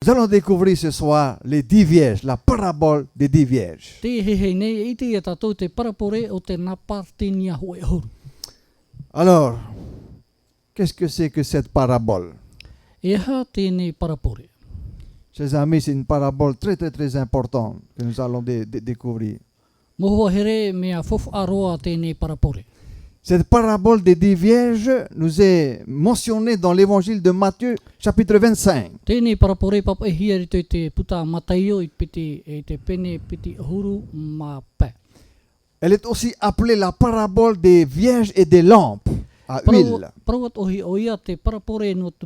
Nous allons découvrir ce soir les 10 vierges, la parabole des 10 vierges. Te hehe nei, i te ia tātou te parapore o te napartenia hoe huru. Alors, qu'est-ce que c'est que cette parabole? Eha tēnei parapore. Chers amis, c'est une parabole très très très importante que nous allons découvrir. Moho here mea fofu aroa tēnei parapore. Cette parabole des 10 vierges nous est mentionnée dans l'évangile de Matthieu, chapitre 25. Tēnei parapore papa e hia rito i te puta mataio i piti e te pene piti huru ma pē. Elle est aussi appelée la parabole des vierges et des lampes à huile. Parawat ohi o ia te parapore no te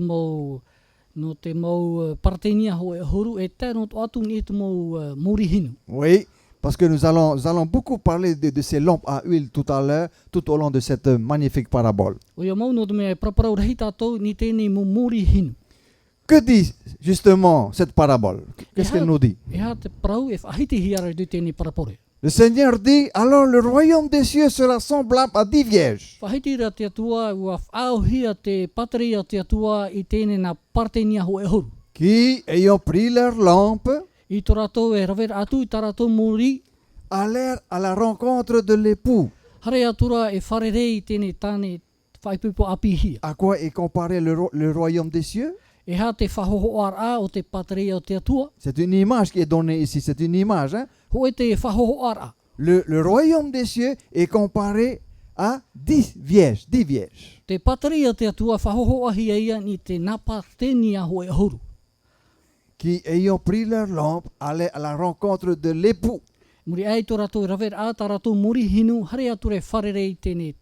mau partenia hoe huru e tēnō atu ni te mau murihinu. Oui, parce que nous allons beaucoup parler de ces lampes à huile tout à l'heure, tout au long de cette magnifique parabole. O ia mau no te mea paraparau rahi tātou ni tēnei mo murihinu. Que dit justement cette parabole? Qu'est-ce qu'elle nous dit? Eha te parau e whahiti hiara du tēnei parapore. Le Seigneur dit, alors le royaume des cieux sera semblable à 10 vierges. Whahiti ra te atua ua whaauhia te pateria te atua i tēnei na partenia hoe huru. Qui, ayant pris leur lampe, I tō rātou e rawera atu i tā rātou muri, allèrent à la rencontre de l'époux. hare atura e wharerei tēnei tāne whaipupo apihia. À quoi est comparé le royaume des cieux? E hā te whahoho ara o te pateria o te atua, C'est une image qui est donnée ici, c'est une image. Hein? ho e te whahoho ara. Le royaume des cieux est comparé à 10 vierges, 10 vierges. Te pateria te atua whahoho ahia ia ni te napartenia hoe huru. Qui, ayant pris leur lampe, allaient à la rencontre de l'époux. Muri ai tō rātou e rawera a tā rātou muri hinu, hare atura e wharerei tēnei.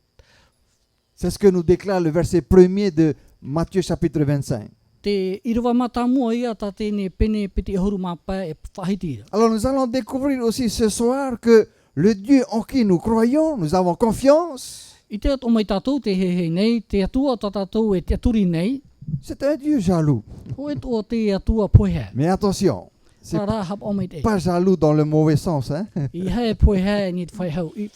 C'est ce que nous déclare le verset 1er de Matthieu chapitre 25. Te irawa mata mua ia tā tēnei pene piti huru mā pai e whahitira. Alors nous allons découvrir aussi ce soir que le Dieu en qui nous croyons, nous avons confiance, I te ato mai tātou te hehe nei, te atua tā tātou e te aturi nei, c'est un Dieu jaloux. ho e tō te atua poeha. Mais attention, c'est Tā rā hap o mai te. pas jaloux dans le mauvais sens, hein? I hea poeha ni te whaihau, i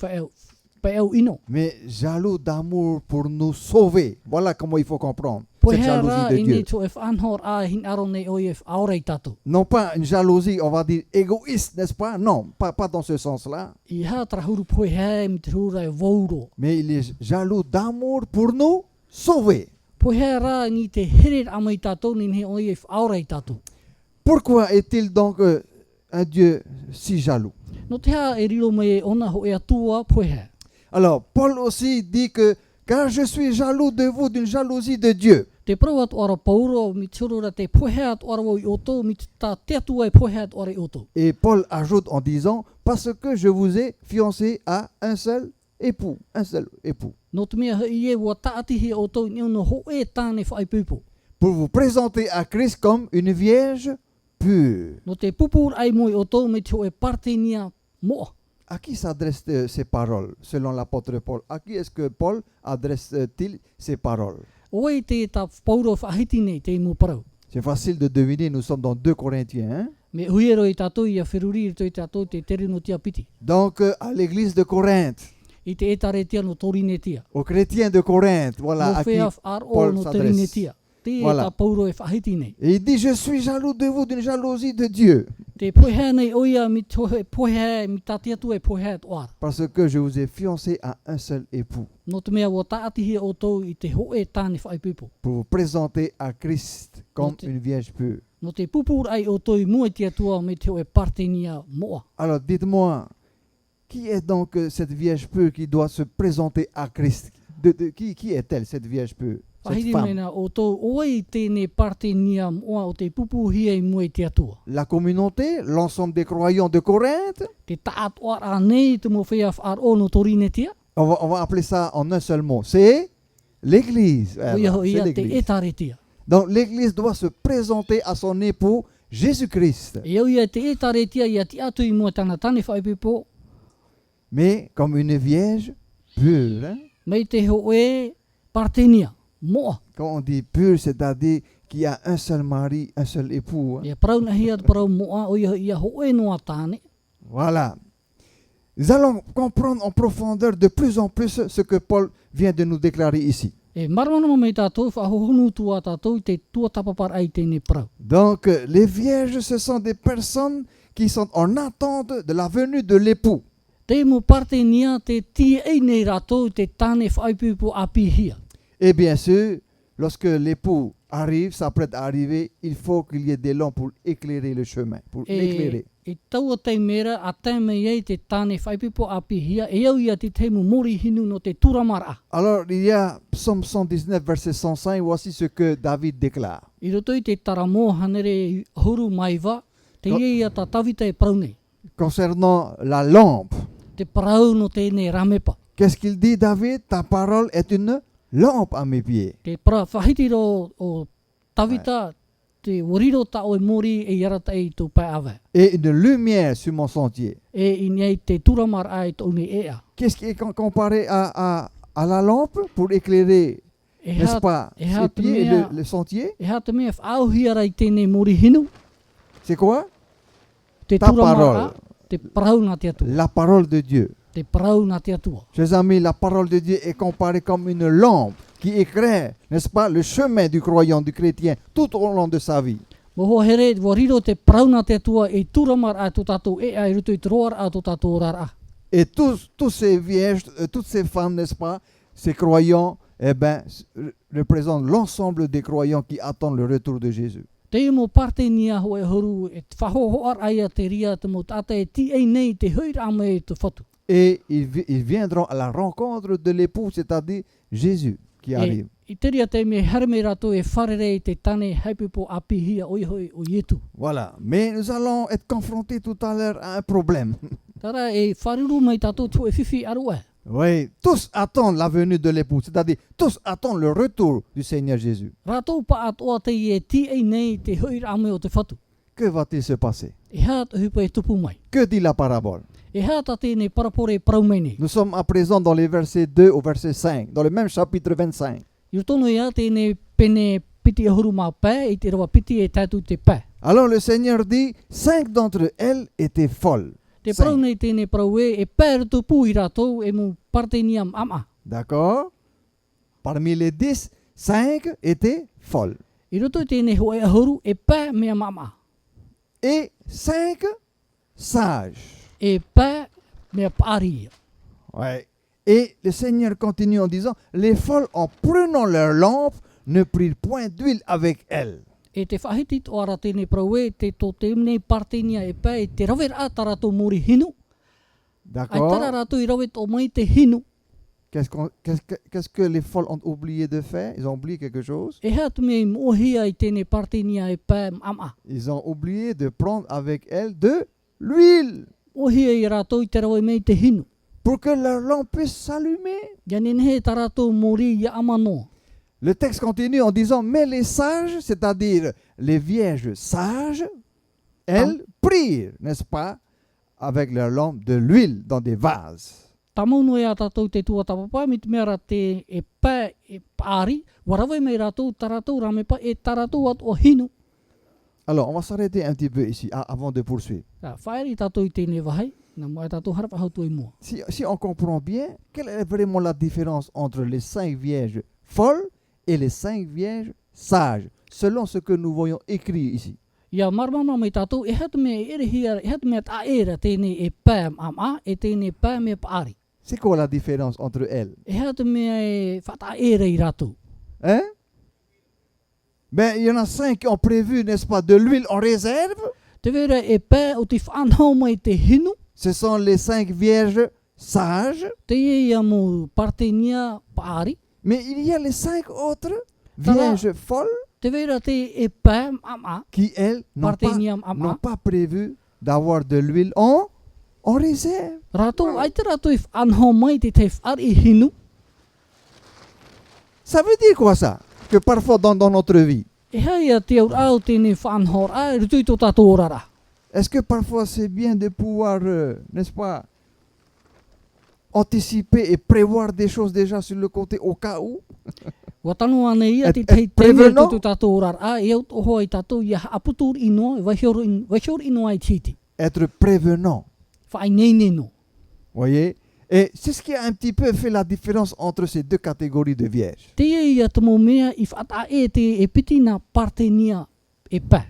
whaihau ino. Mais jaloux d'amour pour nous sauver. Voilà comment il faut comprendre cette Poeha jalousie rā de i nei Dieu. tō e whanhor a hin aro nei o i e aorei tātou. Non pas une jalousie, on va dire égoïste, n'est-ce pas? Non, pas dans ce sens-là. I hea tara huru poeha mi te hura e wauro. Mais il est jaloux d'amour pour nous sauver. Poeha rā ni te here amai tātou ni he o i e aorei tātou. Pourquoi est-il donc un Dieu si jaloux? No te hea e riro mai e ona ho e atua poeha. Alors, Paul aussi dit que car je suis jaloux de vous d'une jalousie de Dieu. Te parau atu ara pauro mi te hurura te poeha atu ara o i oto, mi te atua e poeha atu ara i oto. Et Paul ajoute en disant, parce que je vous ai fiancé à un seul époux. Un seul époux. No te mea i e ua taatihi o tau ni ono ho e tāne whaipupo. Pour vous présenter à Christ comme une vierge pure. No te pupur ai moi o tau me te ho e partenia moa. À qui s'adressent ces paroles, selon l'apôtre Paul? À qui est-ce que Paul adresse-t-il ces paroles? Oi te ta pauro whahiti nei te imu parau. C'est facile de deviner, nous sommes dans 2 Corinthiens. Hein? Me huero i tātou i a whiruri i tātou te terino tia piti. Donc, à l'église de Corinthe, I te etare tia no torine tia. aux chrétiens de Corinthe, voilà No à qui whea ar o Paul no terine s'adresse. tia. Te Voilà. ta pauro e whahiti nei. Et il dit, je suis jaloux de vous d'une jalousie de Dieu, Te poeha nei oia mi poeha mi tāti atu e poeha atu ara. parce que je vous ai fiancé à un seul époux, No te mea ua taatihi o tau i te ho e tāne whaipupo. pour vous présenter à Christ comme Noté. une vierge pure. No te pupur ai o tau i mua te atua me te ho e partenia moa. Alors dites-moi, qui est donc cette vierge pure qui doit se présenter à Christ? Qui est-elle, cette vierge pure? Cette Pahiri femme? mena o tau oi tēne partenia moa o te pupu hia i mua te atua. La communauté, l'ensemble des croyants de Corinthe, Te taat oara nei te mo whea whaar o no torine tia. on va appeler ça en un seul mot, c'est l'église. Voilà, Oia ho c'est ia te l'église. etare tia. Donc l'église doit se présenter à son époux Jésus-Christ, E au ia te etare tia ia ti atu i mua tana tane whaipupo. mais comme une vierge pure. Hein? Mei te ho e partenia moa. Quand on dit pure, c'est-à-dire qu'il y a un seul mari, un seul époux. Hein? Ia parau na hia parau moa o ia ho e noa tāne. Voilà. Nous allons comprendre en profondeur de plus en plus ce que Paul vient de nous déclarer ici. E maramana me tātou, whahohonu tua tātou, te tua tapapara ai tēnei parau. Donc, les vierges, ce sont des personnes qui sont en attente de la venue de l'époux. Te mo partenia te tie ei nei rātou te tāne whaipupu apihia. Et bien sûr, lorsque l'époux arrive, s'apprête à arriver, il faut qu'il y ait des lampes pour éclairer le chemin, pour l'éclairer. E taua te mera a tēmei ei te tāne whaipupu apihia, e au ia te teimu mori hinu no te turamara. Alors, il y a Psaume 119, verset 105, voici ce que David déclare. I roto i te taramo hanere huru maiwa, te No. ia ta tawita e parau nei. Concernant la lampe, Te parau no tēnei ramepa. qu'est-ce qu'il dit, David? Ta parole est une lampe à mes pieds. Te para whahitiro o tawita, te wariro ta o e mori e yarata e tō pai awe. Et une lumière sur mon sentier. E i nei te turamara ai tō nei ea. Qu'est-ce qui est comparé à la lampe pour éclairer, E n'est-ce hea, pas, et ha ses te pieds et mea- le sentier? e ha te mea whaauhia rai tēnei mori hinu, C'est quoi? te Ta turamara, parole. te parau nā te atua. La parole de Dieu. Te parau nā te atua. Chers amis, la parole de Dieu est comparée comme une lampe qui éclaire, n'est-ce pas, le chemin du croyant, du chrétien, tout au long de sa vie. Moho here, wariro te parau nā te atua e turamara a tō tātou e ai ruto i te roara a tō tātou rara. Et tous ces vierges, toutes ces femmes, n'est-ce pas, ces croyants, eh ben, représentent l'ensemble des croyants qui attendent le retour de Jésus. Te mo parte nia ho e horu e te whahohoar ai a te ria te mo tata e ti ei nei te huira ame e te whatu. Et ils viendront à la rencontre de l'époux, c'est-à-dire Jésus qui arrive. I te ria te me harme rato e wharere i te tane haipipo apihia oihoi o ietu. Voilà. Mais nous allons être confrontés tout à l'heure à un problème. Tara e whariru mai tato tu e whiwhi arua. Oui, tous attendent la venue de l'époux, c'est-à-dire tous attendent le retour du Seigneur Jésus. Rato pa atoa te i e ti ei nei te huira ame o te whatu. Que va-t-il se passer? E hea te hupa e tupu mai. Que dit la parabole? E hea ta tēnei parapore praumene. Nous sommes à présent dans les versets 2 au verset 5, dans le même chapitre 25. I rotono ia tēnei pene piti e huru mā pē, i te rawa piti e tātu te pē. Alors le Seigneur dit, 5 d'entre elles étaient folles. Te Cinq. parau nei tēnei parau e pē rato pū i rato e mu parteniam ama. D'accord? Parmi les 10, 5 étaient folles. I roto i tēnei ho e ahuru e pē mea mama. Et 5 sages. E pē mea pāria. Ouais. Et le Seigneur continue en disant, les folles en prenant leur lampe ne prirent point d'huile avec elles. E te whahitit o ara tēnei parau e te tō te mnei partenia e pē e te rawe rā tarato mori hinu. Ai tara D'accord? rato i rawe tō mai te hinu. Qu'est-ce que les folles ont oublié de faire? Ils ont oublié quelque chose. E hea tu mea i mohia i tēnei partenia e pē ama. Ils ont oublié de prendre avec elles de l'huile Mohia i rato i te rawe mei te hinu. pour que leur lampe puisse s'allumer. Ia nenehe tarato mori ia amano. Le texte continue en disant, mais les sages, c'est-à-dire les vierges sages, elles prirent, n'est-ce pas, avec leur lampe de l'huile dans des vases. Tamono e a tātou te tua tapapa, mi te mea ra te e pē e pāri, warawai mei rātou taratou ramepa e taratou at o hinu. Alors, on va s'arrêter un petit peu ici avant de poursuivre. Ka whaeri tātou i tēnei wahai, nā mua e tātou harapa hautu i mua. Si on comprend bien, quelle est vraiment la différence entre les 5 vierges folles et les 5 vierges sages, selon ce que nous voyons écrit ici? Ia marmama mai tātou, e hatu mea e ere hia, e hatu mea tā era tēnei e pē ama, e tēnei pē mea pāri. C'est quoi la différence entre elles? E hatu mea e whata era i rātou. Hein? Ben, il y en a 5 qui ont prévu, n'est-ce pas, de l'huile en réserve. Te vera e pē o te whanau mai te hinu, Ce sont les 5 vierges sages. te ia mo partenia pāri, Mais il y a les 5 autres Tala. vierges folles te vera te e pē ama, qui, elles, parteniam n'ont ama. pas prévu d'avoir de l'huile en réserve. Rato, ai te rato i whanau mai te te whari hinu. Ça veut dire quoi ça? Que parfois dans notre vie, E hei a te aur au tēnei whanau ai, rutu i tō tātou orara. est-ce que parfois c'est bien de pouvoir, n'est-ce pas, anticiper et prévoir des choses déjà sur le côté au cas où? Wa tanu ane ia te Et tei prévenant. tēnei tō tātou orara, e au toho i tātou ia aputur inoa, waihior inoa i titi. Être prévenant. Whai nei no. Voyez, Et c'est ce qui a un petit peu fait la différence entre ces deux catégories de vierges. Te ia te mo mea I whata e te e piti nā partenia e pē.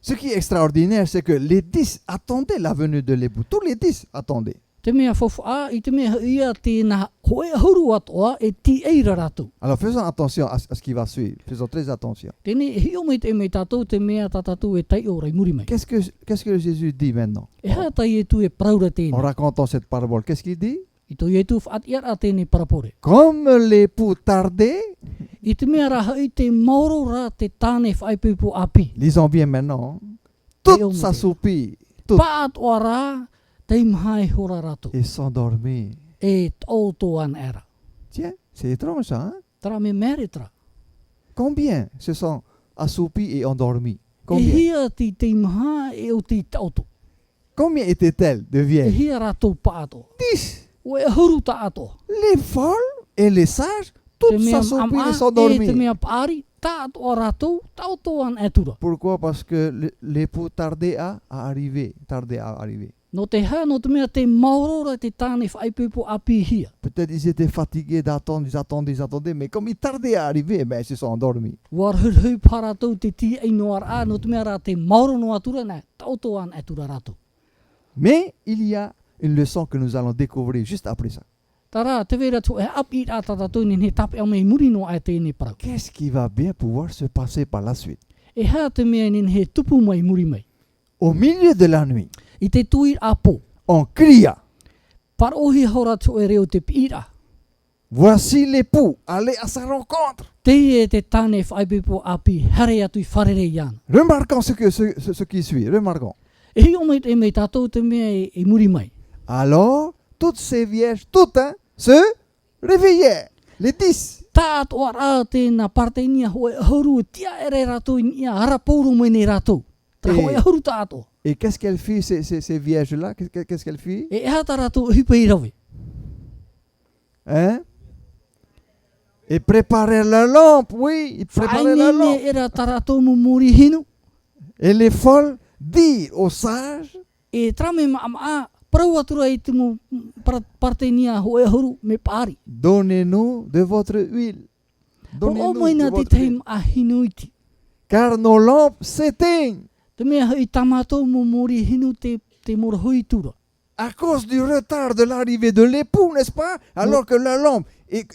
Ce qui est extraordinaire, c'est que les 10 attendaient la venue de l'époux. Tous les 10 attendaient. Te mea whawha I te mea ia tēnā hoe huru atoa e ti eira rātou. Alors faisons attention à ce qui va suivre. Faisons très attention. Tēne hio me te me tātou te mea tātou e tai o rai muri mai. Qu'est-ce que Jésus dit maintenant? E hā tai e tu e praura En tēnā. racontant cette parabole, qu'est-ce qu'il dit? I toi e tu whaat iara tēne parapore. Comme l'époux tardait, I te mea raha I te mauro rā te tāne whaipupu api. lisons bien maintenant, Tout tout s'assoupit, tout, Paat o rā te imhai hora rātou. et s'endormit. E tautoan era. Tiens, c'est étrange ça, hein? Tara me meretra. Combien se sont assoupis et endormis? E Combien? hia ti te imha e o ti tauto. Combien étaient-elles de E vierges? hia rātou paato. 10. O e huru ta ato. Les folles et les sages, Te toutes mea s'assoupirent et ama e te s'endormirent. mea paari, ta ato rātou, tautoan e tura. Pourquoi? Parce que l'époux tardait à arriver. Tardait à arriver. No te hea, no te mea te maurora te tāne whaipupu api hia. Peut-être ils étaient fatigués d'attendre, ils attendaient, mais comme ils tardaient à arriver, ben, ils se sont endormis. War hurhui paratou te ti ei noar a, no te mea rā te mauro no atura nā, tautoan e tura rātou. Mais il y a une leçon que nous allons découvrir juste après ça. Tara, te vera tu e api rā tātou ni he tape au mei muri no ai tēne parau. Qu'est-ce qui va bien pouvoir se passer par la suite? E hea te mea ni he tupu mai muri mai. Au milieu de la nuit, I te tui a pō. on cria, Parohi hora tu e reo te pira. voici l'époux, allez à sa rencontre. Te e te tāne whaipupu api, hare atu I wharere iana. Remarquons ce qui suit, remarquons. E hi o mei te mei tātou te mea e muri mai. Alors, toutes ces vierges, toutes, hein, se réveillaient, les 10. Tā atoa rā tēnā partenia hoe ahuru tia ere rātou I ia harapouru mai nei rātou. Tā E- hoe ahuru tā atoa. Et qu'est-ce qu'elles firent, ces vierges-là? Qu'est-ce qu'elles firent? E ea tā rātou hipa I rawe. Hein? Et préparèrent la lampe, oui, ils préparèrent la Whainene lampe. era tā rātou mumuri hinu. Et les folles dirent aux sages, E trame maa parau atura I te mo partenia hoe ahuru me pāri. donnez-nous de votre huile. O Donnez-nous de moina te votre huile. teim a hinuiti. Car nos lampes s'éteignent Te mea hei tamatou mumuri hinu te morohui tura. à cause du retard de l'arrivée de l'époux, n'est-ce pas? Alors que la lampe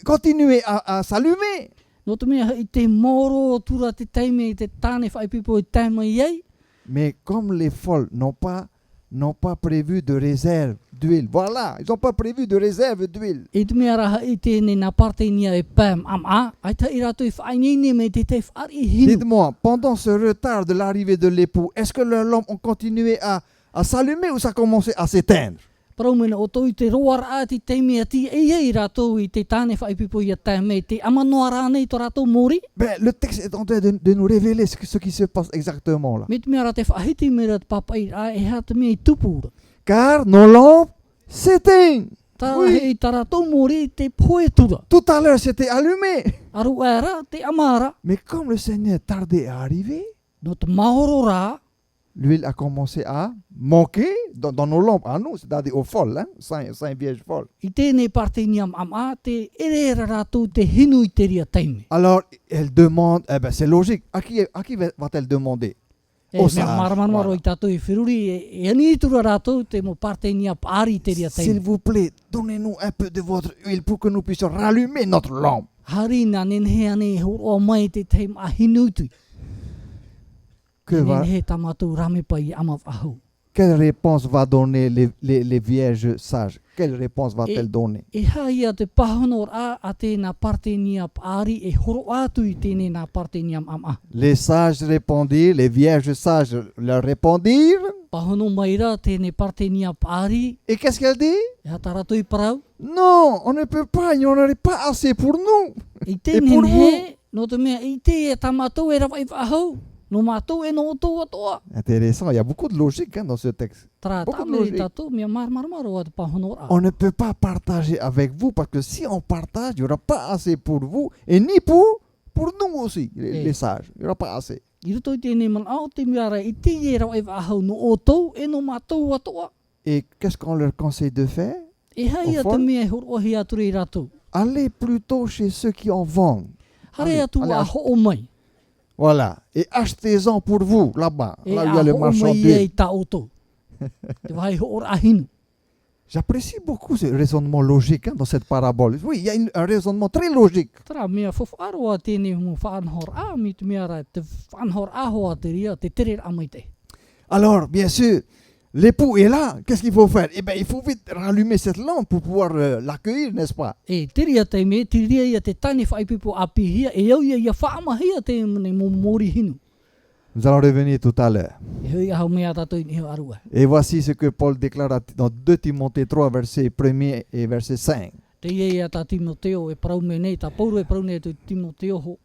continuait à s'allumer. No te mea hei te moro tura te teime I te tāne whaipipo I teima iei. Mais comme les folles n'ont pas prévu de réserve d'huile, voilà, ils n'ont pas prévu de réserve d'huile. E te mea raha I tēne nā partenia e pēm am ai ta I rātou I whainene me te te whari hinu. Dites-moi, pendant ce retard de l'arrivée de l'époux, est-ce que leurs lampes ont continué à s'allumer ou ça a commencé à s'éteindre? Parau mena o tō I te roa rā ti teime a ti ei rātou I te tāne whaipipo I a tēme te amanoa rānei tō rātou mori. Ben, le texte est en train de nous révéler ce qui se passe exactement là. Me te mea rā te whahiti me rā te papai rā e hea te mea I tupura. Car nos lampes s'éteignent. Tā Oui. hei tā rātou mori te poe tura. Tout à l'heure, c'était allumé. Aru e rā te amara. Mais comme le Seigneur tardait à arriver, No te mahoro rā. l'huile a commencé à manquer dans nos lampes, à nous, c'est-à-dire aux folles, hein, cinq vierges folles. I tēnei partenia am te ere rātou te hinu I te ria teime. Alors, elle demande, eh ben c'est logique, à qui va-t-elle demander? E Au mea sage, maramanamaro voilà. I tātou I whiruri e ani tura rātou te mo partenia pāri te ria S'il teime. vous plaît, donnez-nous un peu de votre huile pour que nous puissions rallumer notre lampe. Harina nen he ane horo mai te teime a hinutui. Que Nen va, he tamatou rame pai I ama whahau. quelle réponse va donner les vierges sages? Quelle réponse va-t-elle donner? E haia te pahono rā a tēnā partenia pāri e horo atu I tēnei nā partenia ama. Les sages répondirent, les vierges sages leur répondirent. Pahono mai rā tēnei partenia pāri Et qu'est-ce qu'elle dit? e hata rātou I parau. Non, on ne peut pas, il n'y en aurait pas assez pour nous. I Et tēnei pour he, no te mea I te e tamatou e rawai whahau. No mātou e no toa toa. Intéressant, il y a beaucoup de logique dans ce texte. Tara Beaucoup de tāmeri logique. tātou, mea marmaro a te pahono rā. On ne peut pas partager avec vous parce que si on partage, il n'y aura pas assez pour vous et ni pour nous aussi, les sages. Il n'y aura pas assez. I roto I tēnei man au te miara I te e rawai whahau no o tau e no mātou atoa. Et qu'est-ce qu'on leur conseille de faire? E hei Au a fond, te mea horohi atu rei rātou. allez plutôt chez ceux qui en vendent. Hare atu allez, a ho o mai. Voilà. Et achetez-en pour vous, là-bas, E là où il y a a le ho o marchand mai d'huile. e ta oto. Te vai ho ora ahinu. J'apprécie beaucoup ce raisonnement logique dans cette parabole. Oui, il y a un raisonnement très logique. Tara mea fofu aroa tēnei mu whaanhor a mi te mea rai. Te whaanhor a hoa te ria, te tere amai te. Alors, bien sûr, l'époux est là. Qu'est-ce qu'il faut faire? Eh bien, il faut vite rallumer cette lampe pour pouvoir l'accueillir, n'est-ce pas? E te ria te me, te ria ia te tani whaipipo api hia, e au ia whaamahia te mene mo mori hinu. Nous allons revenir tout à l'heure. E hui ahau mea tātou i heo arua. Et voici ce que Paul déclare dans 2 Timothée 3, verset 1er et verset 5. Te ia tā Timoteo e parau me nei, tā pauru e parau nei tu Timoteo ho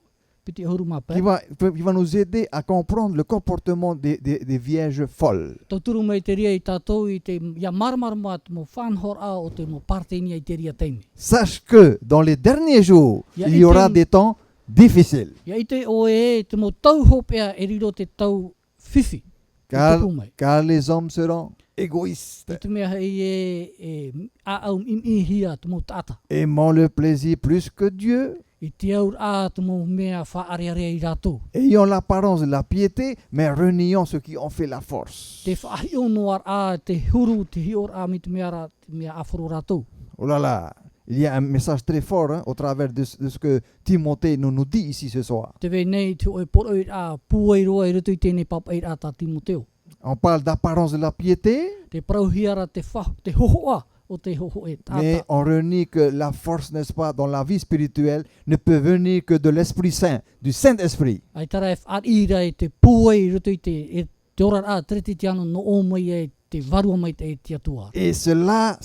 piti huru mapē. Qui va nous aider à comprendre le comportement des vierges folles. Tau turu mai te ria i tātou i te ia marmarma te mo whanhor a o te mo partenia i te ria teimi. Sache que dans les derniers jours, Ya il y aura item- des temps difficiles. Ia i te o te mo tau hopea e riro te tau whiwhi. Car, Tupu mai. car les hommes seront égoïstes, I te mea hei a au imi hia te mo tata. aimant le plaisir plus que Dieu, I te aur a te mo mea whaarearea i rātou. ayant l'apparence de la piété, mais reniant ceux qui ont fait la force. Te whaahionoar a te huru, te hior a mi te mea rā, te mea aforo rātou. Oh là là, il y a un message très fort au travers de ce que Timothée nous dit ici ce soir. Te vei nei te oe poro i a puai roa i rutu i tēnei papa i rā tā Timoteo. On parle d'apparence de la piété, Te parauhiara te te hohoa o te hoho e mais tāta. on renie que la force, n'est-ce pas, dans la vie spirituelle ne peut venir que de l'Esprit Saint, du Saint-Esprit. Ai tara e whaarira e te puai i rutu i te ora a treti te ano no o mai e te varua mai te e te atua. Et c'est là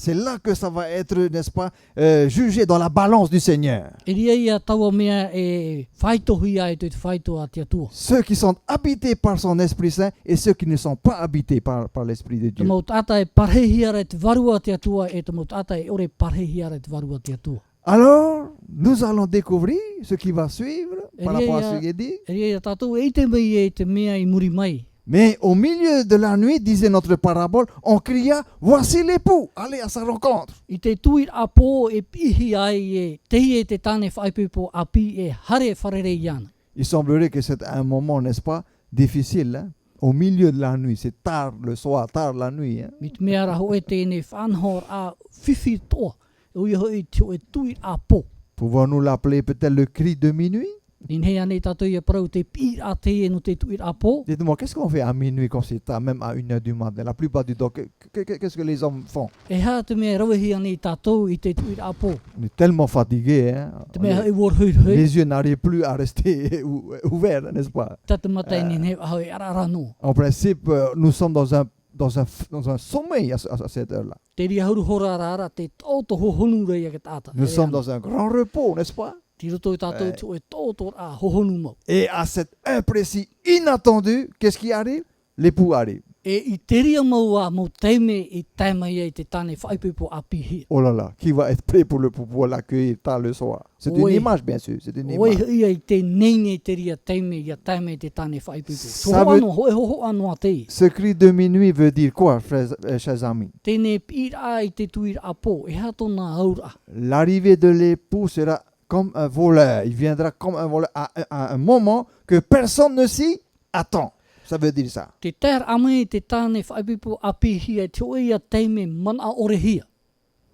que ça va être, n'est-ce pas, jugé dans la balance du Seigneur. E ria ia taua mea e whaitohi ai te whaitoa te atua. Ceux qui sont habités par son Esprit Saint et ceux qui ne sont pas habités par l'Esprit de Te Dieu. mau tata e parhehiara e te varua te atua e te mau tata e ore parhehiara e te varua te atua. Alors, nous allons découvrir ce qui va suivre par rapport à ce qui est dit. E ria ia tātou e te mei e te mea i muri mai. Mais au milieu de la nuit, disait notre parabole, on cria, voici l'époux, allez à sa rencontre. I te tuir a pō e pihi ai e tehi e te tāne whaipipo a pi e hare wharere i ana. Il semblerait que c'est un moment, n'est-ce pas, difficile, hein? Au milieu de la nuit, c'est tard le soir, tard la nuit. Hein? Mi te mea raho e tēne whanhor a whiwhi toa. E ui hoi te o e tuir a pō. Pouvons-nous l'appeler peut-être le cri de minuit? Nin hea nei tātou ia parau te pir a te e no te tuir a pō. Dites-moi, qu'est-ce qu'on fait à minuit quand c'est tard, même à 1h du matin? La plupart du temps, qu'est-ce que les hommes font? E hea te mea rauhia nei tātou i te tuir a pō. On est tellement fatigués, hein? Te mea hei war hui hui. Les yeux n'arrivent plus à rester ouverts, n'est-ce pas? Tata matai nin hea hoi arara no. En principe, nous sommes dans un sommeil à cette heure-là. Te ria huru hora rara te tōto hohonu rei a ke tāta. Nous sommes dans un grand repos, n'est-ce pas? Ti roto i tātou te o e tōto a hohonu mau. Et à cet imprécis, inattendu, qu'est-ce qui arrive? L'époux arrive. E i te ria mau a mau teime i taimai e te tāne whaipipo a pihi. Oh là là, qui va être prêt pour pouvoir l'accueillir tard le soir? C'est une Oui. image, bien sûr. C'est une Oi image. ia i te neine te ria teime i a taime i te tāne whaipipo. Ça So veut- ano hoe hoho anoa te i. Ce cri de minuit veut dire quoi, chers amis? Tēne pir a i te tuir a pō. E hato nā aura. L'arrivée de l'époux sera comme un voleur. Il viendra comme un voleur à un moment que personne ne s'y attend. Ça veut dire ça. Te tēr amai te tāne whaipipo a pihi e te o ia teime mana ore hia.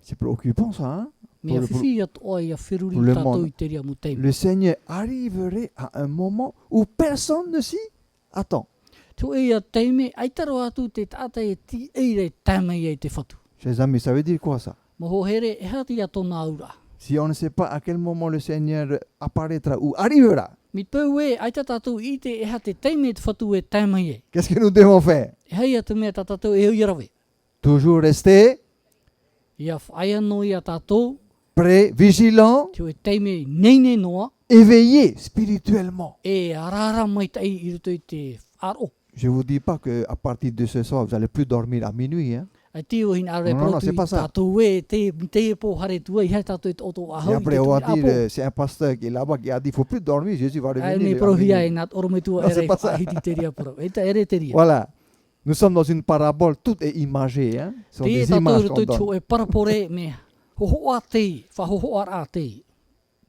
C'est préoccupant ça, hein? Mea Pour- whiwhi at oa ia whiruri pour le tātou monde. i te ria mu teime. Le Seigneur arriverait à un moment où personne ne s'y attend. Te o ia teime, aitaro atu te tāta e ti eire taimai e te whatu. Chers amis, ça veut dire quoi ça? Moho here e hati ato nā aura. Si on ne sait pas à quel moment le Seigneur apparaîtra ou arrivera, Mi pau e, aita tātou i te e ha te teime te whatu e taimai e. qu'est-ce que nous devons faire? E hei atu mea tā tātou e hui rawe. Toujours rester Ia whaia no ia tātou, prêt, vigilant, te o e teime neine noa, éveillé spirituellement. e arara mai tai i ruto i te wharo. Je ne vous dis pas qu'à partir de ce soir, vous n'allez plus dormir à minuit. Hein? Ai te o hina are Non, non, protu c'est i pas ça. tātou e, te e pō hare tua, i hei tātou i te oto Et ahau, i te après, on va tui dire, apo. c'est un pasteur qui est là-bas qui a dit, il ne faut plus dormir, Jésus va Ai revenir. me à prohia e minuit. nāt oro me tua Non, c'est ere pas ça. ahiti te ria poro. E ta ere te ria. Voilà. Nous sommes dans une parabole, tout est imagé. Hein? Ce sont Te des tātou images i qu'on tō donne. tō e parapore me hoho a te, whahoho ar a te.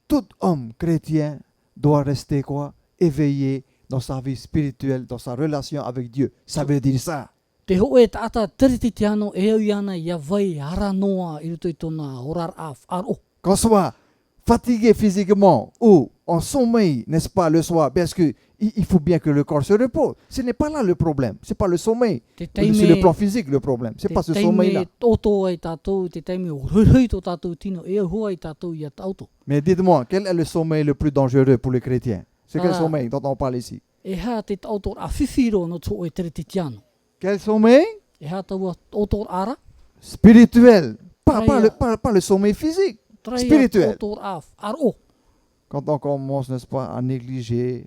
Tout homme chrétien doit rester quoi? Éveillé dans sa vie spirituelle, dans sa relation avec Dieu. Ça veut dire ça. Te ho e tāta tiriti te ano e au iana ia vai hara noa i ruto i tōna horar a wharo. Qu'on soit fatigué physiquement ou en sommeil, n'est-ce pas, le soir, parce que il faut bien que le corps se repose. Ce n'est pas là le problème. Ce n'est pas le sommeil. Te C'est le plan physique le problème. Ce n'est pas ce sommeil-là. Te toto ai tātou, te teime o ruihui tō tātou tino, e hoa i tātou i a tauto. Mais dites-moi, quel est le sommeil le plus dangereux pour les chrétiens? C'est quel Ah. sommeil dont on parle ici? E ha te tauto a whiwhiro no tō e tiriti te ano. Quel sommeil? E ha tau a tauto ara, Spirituel. Pas Traia. le sommeil physique. trai Spirituel. a tauto a wharo. Quand on commence, n'est-ce pas, à négliger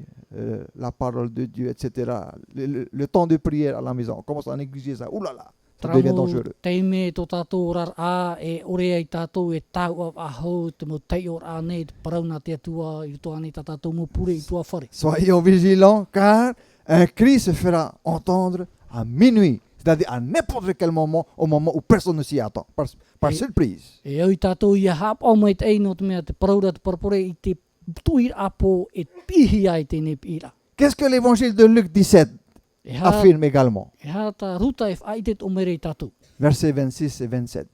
la parole de Dieu, etc., le temps de prière à la maison, on commence à négliger ça. Ouh là là, ça devient dangereux. Teime tō tātou rar a, e ore ai tātou e tau a hau, te mo tei or a nei, te parauna te atua, i toa nei tā tātou mo pure i tua whare. Soyons vigilants, car un cri se fera entendre à minuit, c'est-à-dire à n'importe quel moment, au moment où personne ne s'y attend, par Et- surprise. E au i tātou i a hap au mai te eino te mea te paraura te parapore i te tuir apo e pihi ai tēnei pira. Qu'est-ce que l'évangile de Luc 17 E ha, affirme également? e ha tā ruta e whaitet o mere i tātou. Versets 26 et 27.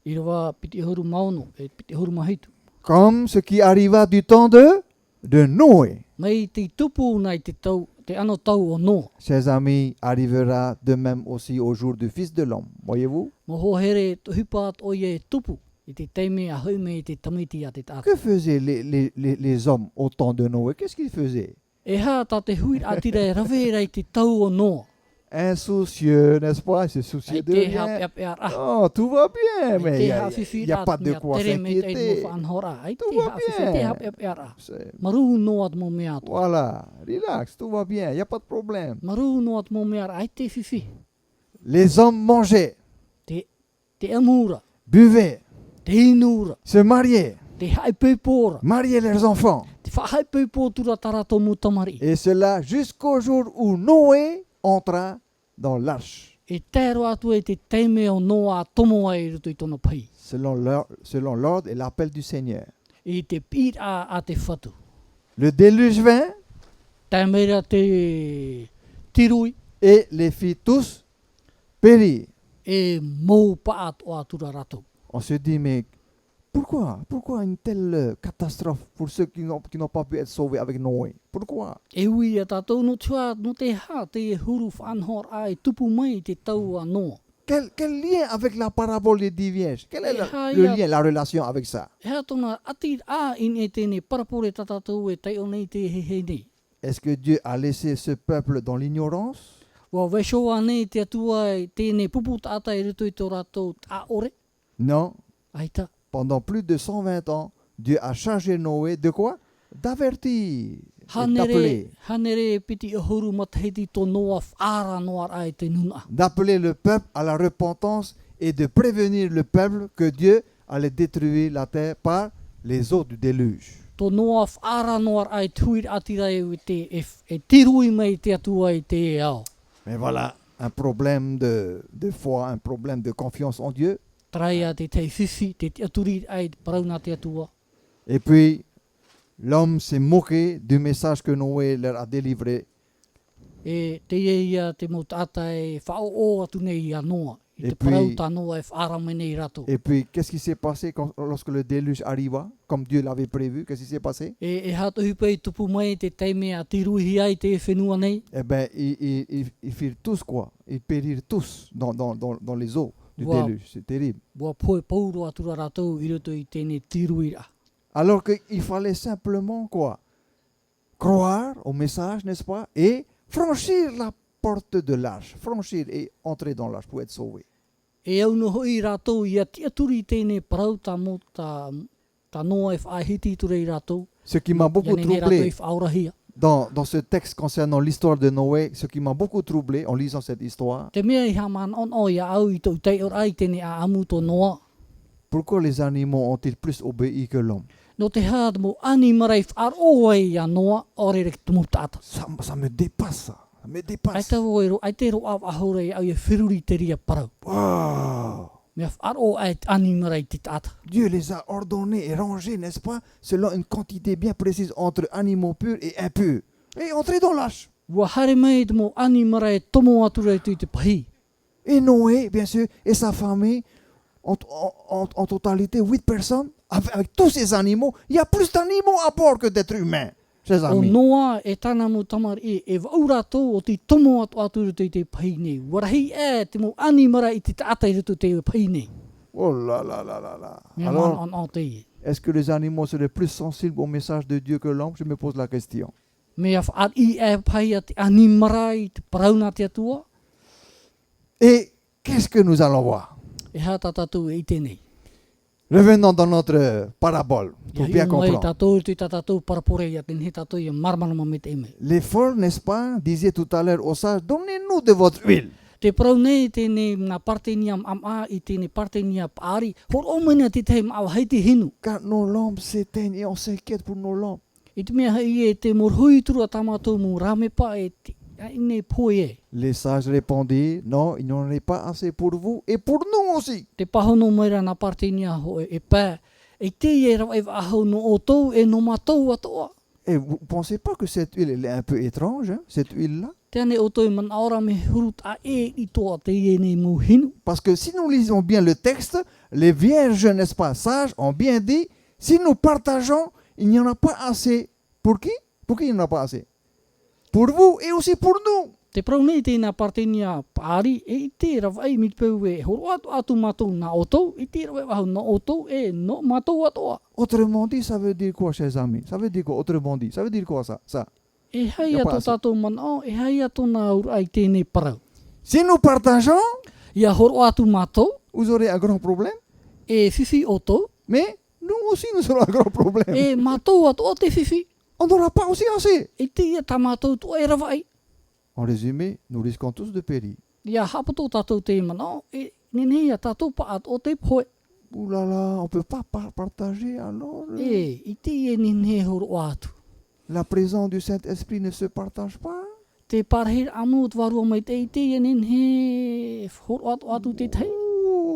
I rawa piti huru maono, e piti huru mahitu. Comme ce qui arriva du temps de Noé. Mai te tupu nei te tau, te ano tau o noa. Chers amis, arrivera de même aussi au jour du Fils de l'homme. Voyez-vous? Mo ho here to hupaat o ie tupu, i te teime a haume i te tamiti a te tātou. Que faisaient les hommes au temps de Noé? Qu'est-ce qu'ils faisaient? E ha tā te huir atira e rawera i te tau o noa. Insoucieux, n'est-ce pas? Ils se souciaient Ai de te hap rien. ap e ar ah. Oh, tout va bien, Ai mais te il ha n'y whiwhira a pas de mea quoi tere me te s'inquiéter. mo whanhora. Ai te Tout va ha whiwhira, te bien. hap ap e ar ah. C'est- Maru noa te mo mea ato. Voilà, relax, tout va bien, il n'y a pas de problème. Maru noa te mo mea ar, ai te whiwhi. Les hommes mangeaient, Te amura, buvaient, te inura, se mariaient, te haipepora, mariaient leurs enfants. te whahaipepora tarato mu tamari. Et cela jusqu'au jour où Noé entra dans l'arche, E tēro atu e te teime o noa tomo ai ruto i tona pai. selon l'ordre et l'appel du Seigneur. I te pira a te whatu. Le déluge vint Tēmera te tirui et les fit tous périr. e mou paat o atura rato. On se dit, mais pourquoi une telle catastrophe pour ceux qui n'ont pas pu être sauvés avec Noé? Pourquoi? E ui a tātou no tua no te ha te huru whanhor ai tupu mai te tau a noa. Quel lien avec la parabole des 10 vierges? Quel est Ah, le yeah. lien, la relation avec ça? E ha tona ati a in e tēne parapore ta tātou e tei o nei te hehe nei. Est-ce que Dieu a laissé ce peuple dans l'ignorance? Wa wesho a nei te atua e tēne pupu tāta e ruto i tō ratou a ore. Non. Aita. Pendant plus de 120 ans, Dieu a chargé Noé de quoi? D'avertir, d'appeler. Hanere e piti e huru matahiti tō noa whaara noa ai te nuna. D'appeler le peuple à la repentance et de prévenir le peuple que Dieu allait détruire la terre par les eaux du déluge. Tō noa whaara noa ai tuir atira e e tirui mai te atua i te e ao. Mais voilà, un problème de foi, un problème de confiance en Dieu. Traia te te whiwhi, te aturi ai parauna te atua. Et puis, l'homme s'est moqué du message que Noé leur a délivré. E te ia te mo tata e whao o atu nei a noa. I Et te puis- parauta noa e whaara me nei rato. Et puis, qu'est-ce qui s'est passé lorsque le déluge arriva, comme Dieu l'avait prévu? Qu'est-ce qui s'est passé? E hato hupei tupu mai te teime a tiruhi ai te whenua nei. Eh bien, ils firent tous quoi? Ils périrent tous dans les eaux du Wow. déluge. C'est terrible. Wa poe pauro atura ratou i roto i tēne tiruira. Alors qu'il fallait simplement quoi? Croire au message, n'est-ce pas? Et franchir la porte de l'arche. Franchir et entrer dans l'arche pour être sauvé. E au no hoi ratou i a ti aturi tēne parauta mo ta noa e whaahiti ture i ratou. Ce qui m'a beaucoup Ia nei ratou troublé i whaorahia. dans ce texte concernant l'histoire de Noé, ce qui m'a beaucoup troublé en lisant cette histoire, Te mea i haman on o ia au i tau tei or ai tēne a amu tō noa. pourquoi les animaux ont-ils plus obéi que l'homme? No te haat mo ani marai whaar o ai a noa, ore rek tumu tata. Ça me dépasse ça. me Ai dépasse. tau ero, ai te ro au ahore au e whiruri te ria parau. Wow. Mea wharo ai animara i te tata. Dieu les a ordonnés et rangés, n'est-ce pas, selon une quantité bien précise entre animaux purs et impurs. Et entrez dans l'arche. Ua hare mai te mo animara e tomo atura i tui te pahi. Et Noé, bien sûr, et sa famille, en totalité, 8 personnes, avec tous ces animaux. Il y a plus d'animaux à bord que d'êtres humains, chers O amis. noa e tana mo tamari e waura tō o te tomo atu atura i te pahi nei. Warahi e te mo animara i te tata i rutu te pahi nei. Oh là là là là là. Mea Alors, man an te i. est-ce que les animaux seraient plus sensibles au message de Dieu que l'homme? Je me pose la question. Mea whaat i e pahi a te animara i te parauna te atua. Et qu'est-ce que nous allons voir? E ha tatatu e i tēnei. Revenons dans notre parabole pour bien comprendre. Tatou tu tatou parapore ia ten he tatou ia marmarama me te eme. Les folles, n'est-ce pas, disaient tout à l'heure aux sages, donnez-nous de votre huile. Te parau nei tēnei nā partenia am I tēnei partenia paari. Hor o mena te te mau hei te hinu. Car nos lampes s'éteignent et on s'inquiète pour nos lampes. I te mea hei e te morhui turu a tamatou mu rame pa e te nei poe e. Les sages répondirent, non, il n'y en a pas assez pour vous et pour nous aussi. Te pahono meira nā partenia ho e pā. E te e rau e wahau no o tau e no matou atoa. Et vous ne pensez pas que cette huile elle est un peu étrange, hein, cette huile-là? Tēne o tau man aora me hurut a e i toa te e nei mu hinu. Parce que si nous lisons bien le texte, les vierges, n'est-ce pas, sages, ont bien dit, si nous partageons, il n'y en a pas assez. Pour qui? Pour qui il n'y en a pas assez? Pour vous et aussi pour nous. Te parau nei tēnā partenia paari e i te rawai mi te peu e horo atu matou na o tau. I te rawai wahau na o tau e no matou atoa. Autrement dit, ça veut dire quoi, chers amis? Ça veut dire quoi, autrement dit? Ça veut dire quoi, ça? E hei Ia ato paase. tātou manao, e hei ato nā ura ai tēnei parau. Si nous partageons, Ia horo atu matou, vous aurez un grand problème, e whiwhi o tau, mais nous aussi, nous aurons un grand problème. e matou atu o te whiwhi. On n'aura pas aussi assez. E te ia tā matou tu e rawai. En résumé, nous risquons tous de périr. Ia hapato tātou te manao, e nenei a tātou pa at o te poe. Ouh là là, on ne peut pas partager alors. E, i te e nenei horo atu. La présence du Saint-Esprit ne se partage pas. Te parhir amu te warua mai te i te e nenei horo atu te tei.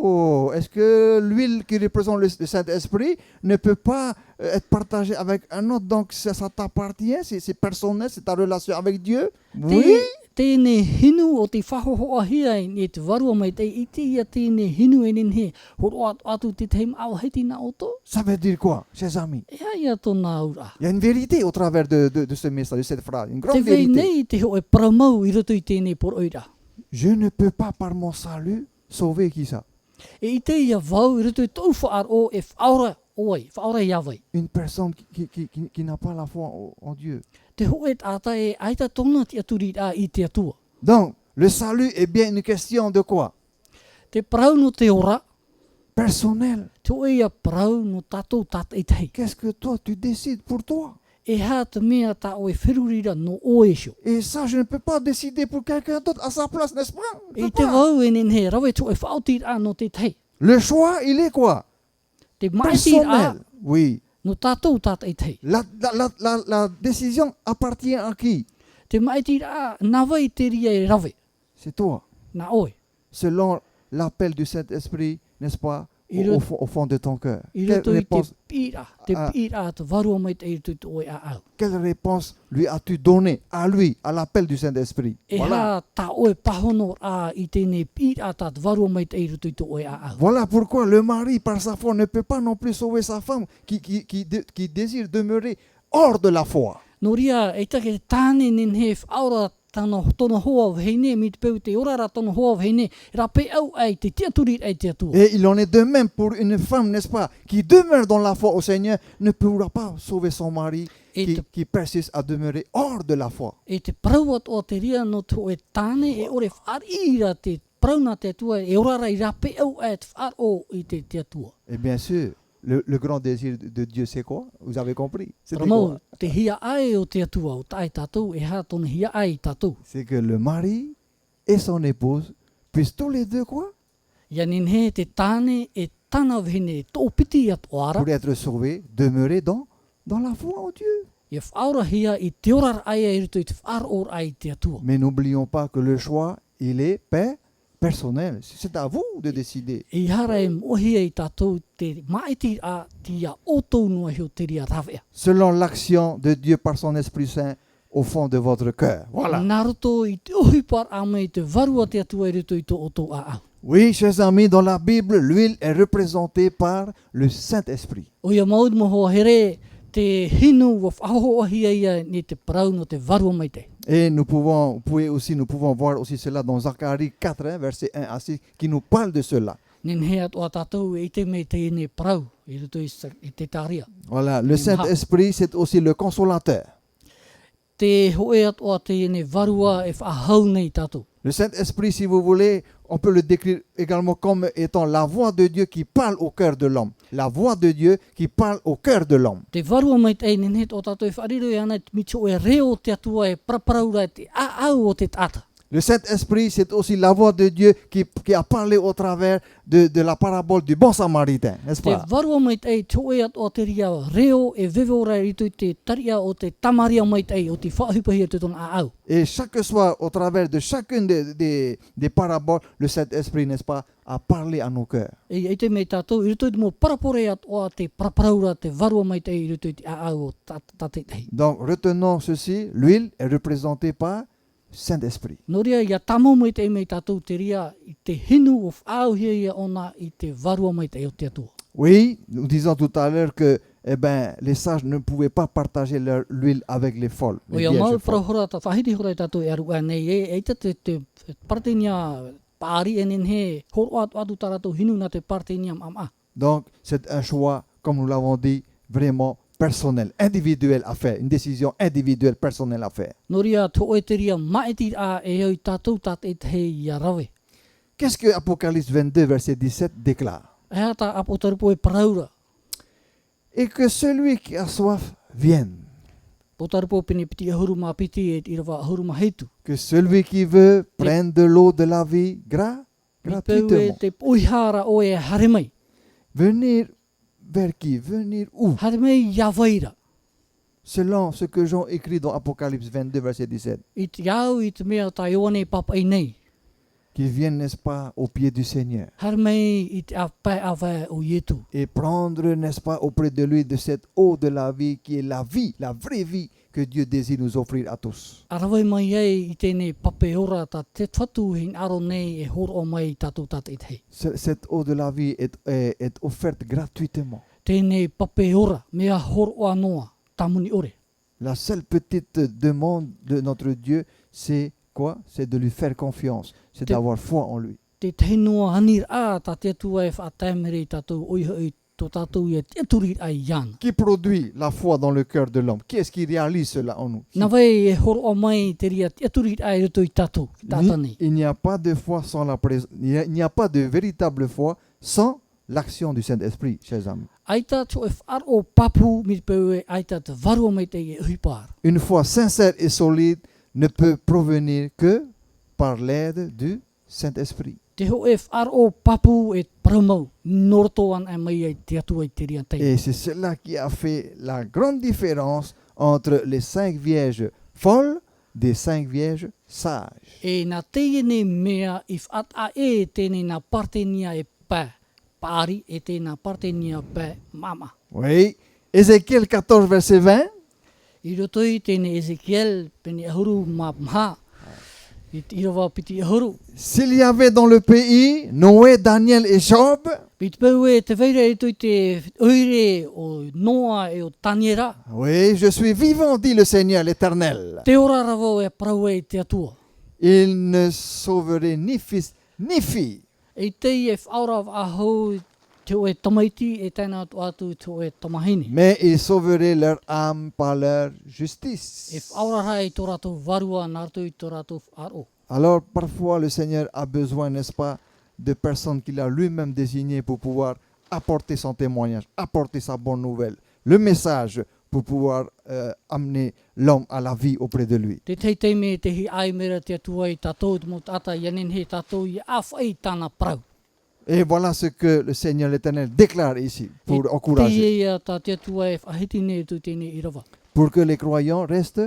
Oh, est-ce que l'huile qui représente le Saint-Esprit ne peut pas être partagée avec un autre? Donc ça t'appartient, c'est personnel, c'est ta relation avec Dieu? Oui. Tēnei hinu o te whahohoa hia e te warua mai te i te ia tēnei hinu e nenei horo atu te teim au heti na oto. Ça veut dire quoi, chers amis? E hai ato nā ura. Il y a une vérité au travers de ce message, de cette phrase, une Te grande wei vérité. nei te ho e paramau i roto i tēnei por oira. Je ne peux pas par mon salut sauver qui ça? E i te ia vau i roto i tau whaar o e whaora oi, whaora i awai. Une personne qui n'a pas la foi en Dieu. Te ho e tāta e aita tona te aturi a i te atua. Donc, le salut est bien une question de quoi? Te parau no te ora, Personnel. te o ia parau no tātou tata i tei. Qu'est-ce que toi, tu décides pour toi? E hā te mea tā o e whirurira no o e sho. Et ça, je ne peux pas décider pour quelqu'un d'autre à sa place, n'est-ce pas? Je E peux te pas. wau e nenei rawe tu e whaotir a no te tei. Le choix, il est quoi? Te maitir a Personnel. Oui. no tātou tata i tei. La décision appartient à qui? Te maitir a nawai te ria e rawe. C'est toi. Na oe. Selon l'appel du Saint-Esprit, n'est-ce pas? Il Au, est- au fond de ton cœur. I Quelle roto i te réponse, pira. Te Ah. pira te warua mai te i tu te oe a au. quelle réponse lui as-tu donné à lui, à l'appel du Saint-Esprit? E Voilà. hā tā oe pahono a i tēnei pira tā te warua mai te i roto i te oe a au. Voilà pourquoi le mari, par sa foi, ne peut pas non plus sauver sa femme qui désire demeurer hors de la foi. No ria, e take tāne nen he whaora tono hoa o heine, mi te peu te orara tono hoa o heine, ra pe au ai te tiaturi ai te atua. Et il en est de même pour une femme, n'est-ce pas, qui demeure dans la foi au Seigneur, ne pourra pas sauver son mari Et qui persiste à demeurer hors de la foi. E te parauat o te ria no te oe tāne, e ore whaarira te prauna te atua, e orara i ra pe au ai te whaar o i te atua. Et bien sûr, le grand désir de Dieu, c'est quoi? Vous avez compris? C'est Paramau, te hia ai o te atua o tae tātou, e hā tona hia ai tātou. C'est que le mari et son épouse puissent tous les deux quoi? Ia nen he te tāne e tana vene tō piti atu ara, Pour être sauvés, demeurer dans la foi en Dieu. I whaurahia I te orar ai e ruto I te whaor ai te atua. Mais n'oublions pas que le choix, il est personnel. C'est à vous de décider. I hara e mohia I tātou te maiti a tia o tōnua heo te ria rawea. Selon l'action de Dieu par son Esprit Saint au fond de votre cœur. Voilà. Nā roto I te ohipar a me te varua te atua I ruto I tō oto a au. Oui, chers amis, dans la Bible, l'huile est représentée par le Saint-Esprit. O ia maud mo hoa here te hinu wa whahoahia ia ni te parau no te varua mai te. Et nous pouvons voir aussi cela dans Zacharie 4, hein, verset 1 à 6, qui nous parle de cela. Nen hea toa tātou I te me te ine parau I ruto I te tāria. Voilà, le Saint-Esprit, c'est aussi le consolateur. Te hoe atoa te ine varua e whahau nei tātou. Le Saint-Esprit, si vous voulez, on peut le décrire également comme étant la voix de Dieu qui parle au cœur de l'homme. La voix de Dieu qui parle au cœur de l'homme. Te varua mai te inen he o tātou e whariro e ana mito e reo te atua e praparaura te au o te tata. Le Saint-Esprit, c'est aussi la voix de Dieu qui a parlé au travers de la parabole du bon samaritain, n'est-ce Te pas? varua mai te te oe atoa te ria reo e vevora rito I te taria o te tamaria mai te o te whahupahia te tona au. Et chaque soir, au travers de chacune des paraboles, le Saint-Esprit, n'est-ce pas, a parlé à nos cœurs. E te me tātou I ruto I te mo parapore atoa te praparaura te varua mai te I ruto I te au o tate te. Donc, retenons ceci, l'huile est représentée par Saint-Esprit. Noria ia tamo mai te me tātou te ria I te hinu o whaauhia ia ona I te varua mai te o te atua. Oui, nous disons tout à l'heure que les sages ne pouvaient pas partager l'huile avec les folles. O Les ia vierges mau folles. parahora ta whahiri hora tātou e aru anei e te partenia pāri e nen he horo atu tātou hinu na te partenia mama. Donc, c'est un choix, comme nous l'avons dit, vraiment personnel, individuel à faire. Une décision individuelle, personnelle à faire. Noria to oe te ria maiti a e hoi tātou tate te hei ia rawe. Qu'est-ce que Apocalypse 22, verset 17 déclare? E hata apotaripo e paraura. Et que celui qui a soif vienne. Potaripo pene piti e huru mā piti e irawa huru mā heitu. Que celui qui veut prenne de l'eau de la vie Peu e gratuitement. te poihara o e hare mai. Venir vers qui? Venir où? Hare mai ia waira. Selon ce que Jean écrit dans Apocalypse 22, verset 17. I te iau I te mea ta ioane papa I nei. Qui viennent, n'est-ce pas, au pied du Seigneur. Hare mai I te apai awa o ietu. Et prendre, n'est-ce pas, auprès de lui de cette eau de la vie qui est la vie, la vraie vie que Dieu désire nous offrir à tous. Arawai mai ei I tēnei pape ora ta te whatu hin aro nei e horo o mai tātou tate te hei. Cette eau de la vie est offerte gratuitement. Tēnei pape ora mea horo anoa tamuni ore. La seule petite demande de notre Dieu, c'est quoi? C'est de lui faire confiance, c'est d'avoir foi en lui. Te teinoa hanir a ta te atua e whaatamere tātou oihoi tō tātou I te aturi ai iana. Qui produit la foi dans le cœur de l'homme? Qui est-ce qui réalise cela en nous? Nā wai e horo o mai te ria te aturi ai roto I tātou, tātani. Il n'y a pas de foi sans il n'y a pas de véritable foi sans l'action du Saint-Esprit, chers amis. Aita tō e whaaro papu mi peu e aita te varua mai te e huipar. Une foi sincère et solide ne peut provenir que par l'aide du Saint-Esprit. Te ho e whaaro papu e paramau, norotoan e mai e te atua I te ria tei. Et c'est cela qui a fait la grande différence entre les 5 vierges folles des 5 vierges sages. E nā teiene mea I whaata e tēnei nā partenia e pā. Pāri e tēnā partenia pā mama. Oui. Ézéchiel 14, verset 20. I roto I tēnei Ezekiel pene ahuru mā mha. I te irawa piti ahuru. S'il y avait dans le pays Noé, Daniel et Job, Piti peu e te veira e tui te oire o Noa e o Taniera. oui, je suis vivant, dit le Seigneur l'Éternel. Te ora rawo e parau e te atua. Il ne sauverait ni fils ni fille. E tei e whaora ahau te o e tamaiti e tēnā atu te o e tamahine. Mais il sauverait leur âme par leur E justice. whaora hai tō rātou varua nā rātou I tō rātou whaaro. Alors parfois le Seigneur a besoin, n'est-ce pas, de personnes qu'il a lui-même désignées pour pouvoir apporter son témoignage, apporter sa bonne nouvelle, le message pour pouvoir amener l'homme à la vie auprès de lui. Te teitei me te hi ai mera te atua I tātou te mo tata ianen he tātou I awhai tāna parau. Et voilà ce que le Seigneur l'Éternel déclare ici pour Te encourager. ia tā te atua e whahiti ne tu tēnei I rawa. pour que les croyants restent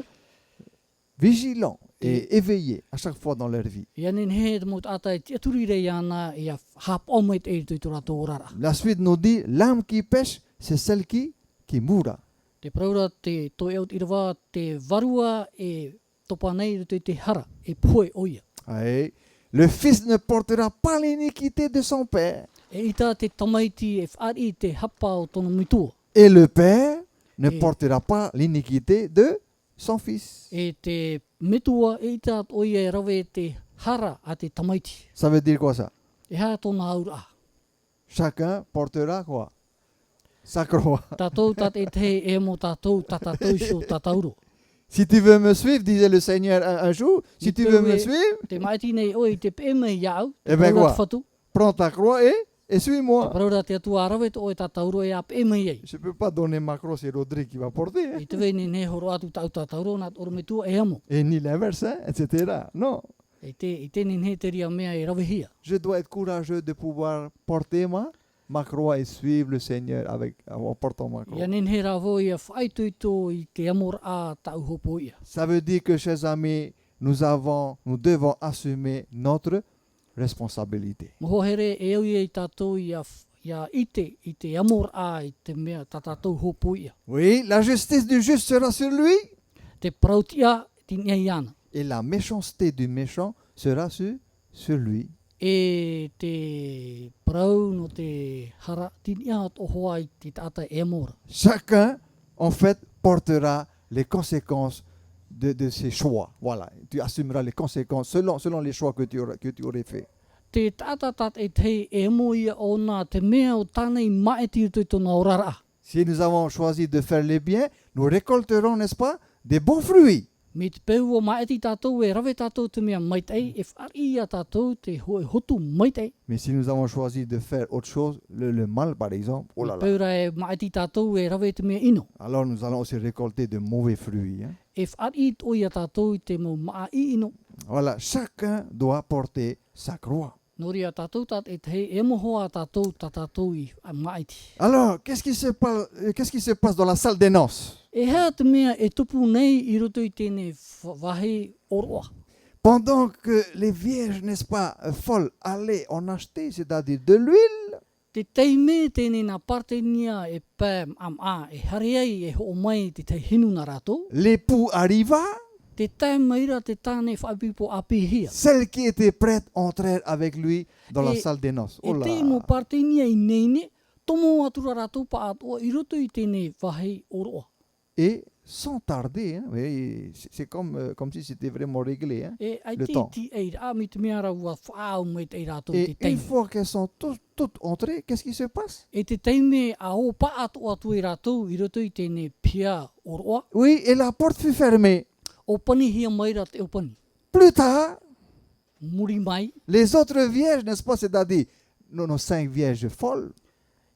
vigilants et éveillés à chaque fois dans leur vie. Ia nen he te mot atai te aturi rei ana ia hap omait e tui tora tō rara. La suite nous dit, l'âme qui pêche, c'est celle qui mourra. Te praura te toi eut irawa te varua e topa nei rutoi te hara e poe oia. Ouais. Le fils ne portera pas l'iniquité de son père. E ita te tamaiti e whaari te hapa o tono mitua. Et le père ne Et- portera pas l'iniquité de son fils. E te mitua e ita oia e rawe te hara a te tamaiti. Ça veut dire quoi ça? E hea tōna aura. Chacun portera quoi? Sa croix. Tātou tat e te e mo tātou tātou so tātauro. Si tu veux me suivre, disait le Seigneur un jour, si tu veux me suivre, Te maiti nei oi te pēme iau. E ben quoi? Whatu. prends ta croix et suis-moi. Praura te atua rawe te oi tātauro e a pēme iei. Je ne peux pas donner ma croix, c'est Rodrigue qui va porter. Hein. I te veni ne horo atu tau tātauro nā oro me tua e amo. Et ni l'inverse, hein, etc. Non. I te ni he te ria mea e rawe hia. Je dois être courageux de pouvoir porter ma croix et suivre le Seigneur en portant ma croix. Ia nen he rāwo ia whaitui tō i te amor a tau hopo ia. Ça veut dire que, chers amis, nous devons assumer notre responsabilité. Moho here e au ia i tātou ia i te amor a i te mea tā tātou hopo ia. Oui, la justice du juste sera sur lui Te prautia ti nia i ana. et la méchanceté du méchant sera sur lui. E te prau no te hara ti nia o hoa i te tata e amora. Chacun, en fait, portera les conséquences de ses choix. Voilà, tu assumeras les conséquences selon les choix que tu aurais fait. Te tata tat e te e mo ia o nā te mea o tānei maeti tui tōna orara. Si nous avons choisi de faire les biens, nous récolterons, n'est-ce pas, des bons fruits. Me te peu o maeti tātou e rawe tātou te mea maitei, e whari ia tātou te hoe hotu maitei. Mais si nous avons choisi de faire autre chose, le mal par exemple, oh là Me là, peura e maeti tātou e rawe te mea ino. alors nous allons aussi récolter de mauvais fruits. Hein. E whari o ia tātou i te mo maa i ino. Voilà, chacun doit porter sa croix. Nori a tātou tat e te e moho a tātou ta tātou i a maeti. Alors, qu'est-ce qui se passe dans la salle des noces? E hea te mea e tupu nei i roto i tēne wahi oroa. Pendant que les vierges, n'est-ce pas, folles, allaient en acheter, c'est-à-dire de l'huile, Te teime tēne nā partenia e pēm am a e hariei e ho mai te te hinu nā rātou. l'époux arriva, Te tae maira te tāne whaipipo api hia. celles qui étaient prêtes entrèrent avec lui dans la Et- salle des noces. E Oh te mo là, partenia i neine, tomo atura rātou pa atua i roto i tēne wahi oroa. et sans tarder, hein, oui, c'est comme si c'était vraiment réglé. Hein. E ai Le te temps. ti e ra mi te mea ra ua whaau me te rātou te Et une teime. fois qu'elles sont toutes entrées, qu'est-ce qui se passe? E te teime a o pa atu atu i rātou i roto i tēne pia oroa. Oui, et la porte fut fermée. O pani hia maira te o pani. Plus tard, Muri mai. les autres vierges, n'est-ce pas, c'est-à-dire nos 5 vierges folles,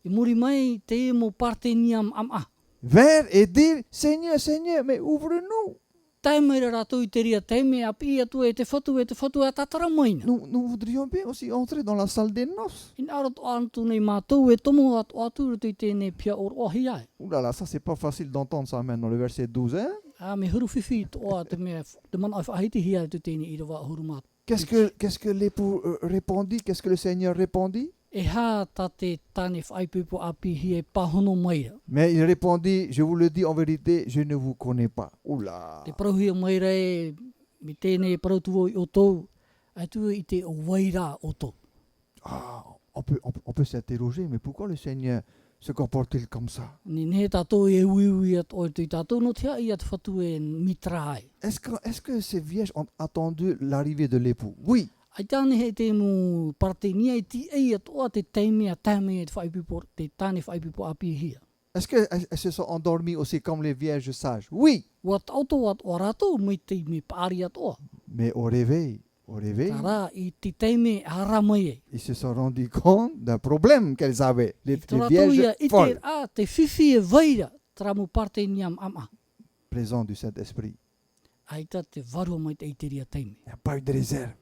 E muri mai te e mo parteniam am a. vinrent et dirent, Seigneur, Seigneur, mais ouvre-nous. Tai maira rātou i te ria teime a pi atu e te whatu a tatara maina. Nous voudrions bien aussi entrer dans la salle des noces. In ara to antu nei mātou e tomo atu roto i tēne pia oroa hi ai. Ouh là là, ça c'est pas facile d'entendre ça maintenant, le verset 12. Hein? A me huru whiwhi toa te mea, te mana ai whahiti hi ai tu tēne i rawa huru mātou. Qu'est-ce que l'époux répondit? Qu'est-ce que le Seigneur répondit? E hā tā te tāne whaipipo api hi e pahono maira. Mais il répondit, je vous le dis en vérité, je ne vous connais pas. Ouh là. Te parauhia maira e me tēne parautuo i o tōu, ai tu i te o waira o tōu. Ah, on peut s'interroger, mais pourquoi le Seigneur se comporte-t-il comme ça? Ni ne tātou e uiui at o te tātou no tea i at whatu e mitra ai. Est-ce que ces vierges ont attendu l'arrivée de l'époux? Oui. Ai tāne he te mu partenia i ti ei at o te teime a tāme e te whaipipo, te tāne whaipipo api hia. Est-ce qu'elles se sont endormies aussi comme les vierges sages? Oui. Wa tauto at o rātou me te me pāri at o. Mais au réveil, Tā rā i te teime ara mai e. ils se sont rendus compte d'un problème qu'elles avaient. Les Tō rātou vierges ia i te folles, a te whiwhi e vaira, tara mu parteniam ama. présents du Saint-Esprit. Ai tā te varua mai te i te ria teime. Il n'y a pas eu de réserve.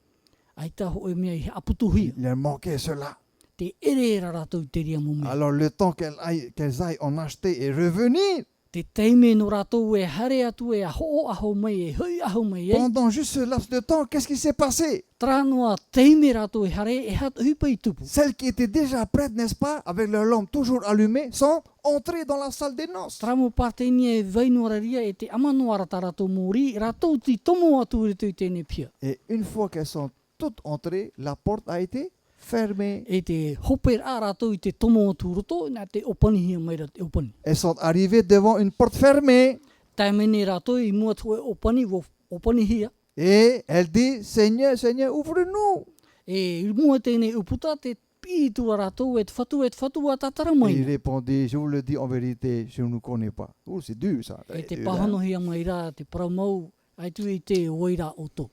Ai tā ho e mea i aputuhia. Il leur manquait cela. Te ere era rātou i te ria mume. Alors le temps qu'elles aillent en acheter et revenir, Te teime no rātou e hare atu e aho mai e hui aho mai e. Pendant juste ce laps de temps, qu'est-ce qui s'est passé? Tranoa teime rātou e hare e hat hupa i tupu. Celles qui étaient déjà prêtes, n'est-ce pas, avec leur lampe toujours allumée, sont entrées dans la salle des noces. Tramo partenia e vainoararia e te amanoara ta rātou mōri, rātou ti tomo atu re tui tēne pia. Et une fois qu'elles sont toutes entrées, la porte a été fermée. E te hoper a rātou i te tomo atu roto, nā te opani hia mai ra te opani. Elles sont arrivées devant une porte fermée. Taimene rātou i mua tu e opani, opani hia. Et elle dit, Seigneur, Seigneur, ouvre-nous. E mua tēne uputa te pītua rātou e te whatu a tatara mai. Il répondit, je vous le dis en vérité, je ne nous connais pas. Oh, c'est dur ça. E te pahano hia mai rā, te paramau, ai tu i te oira oto.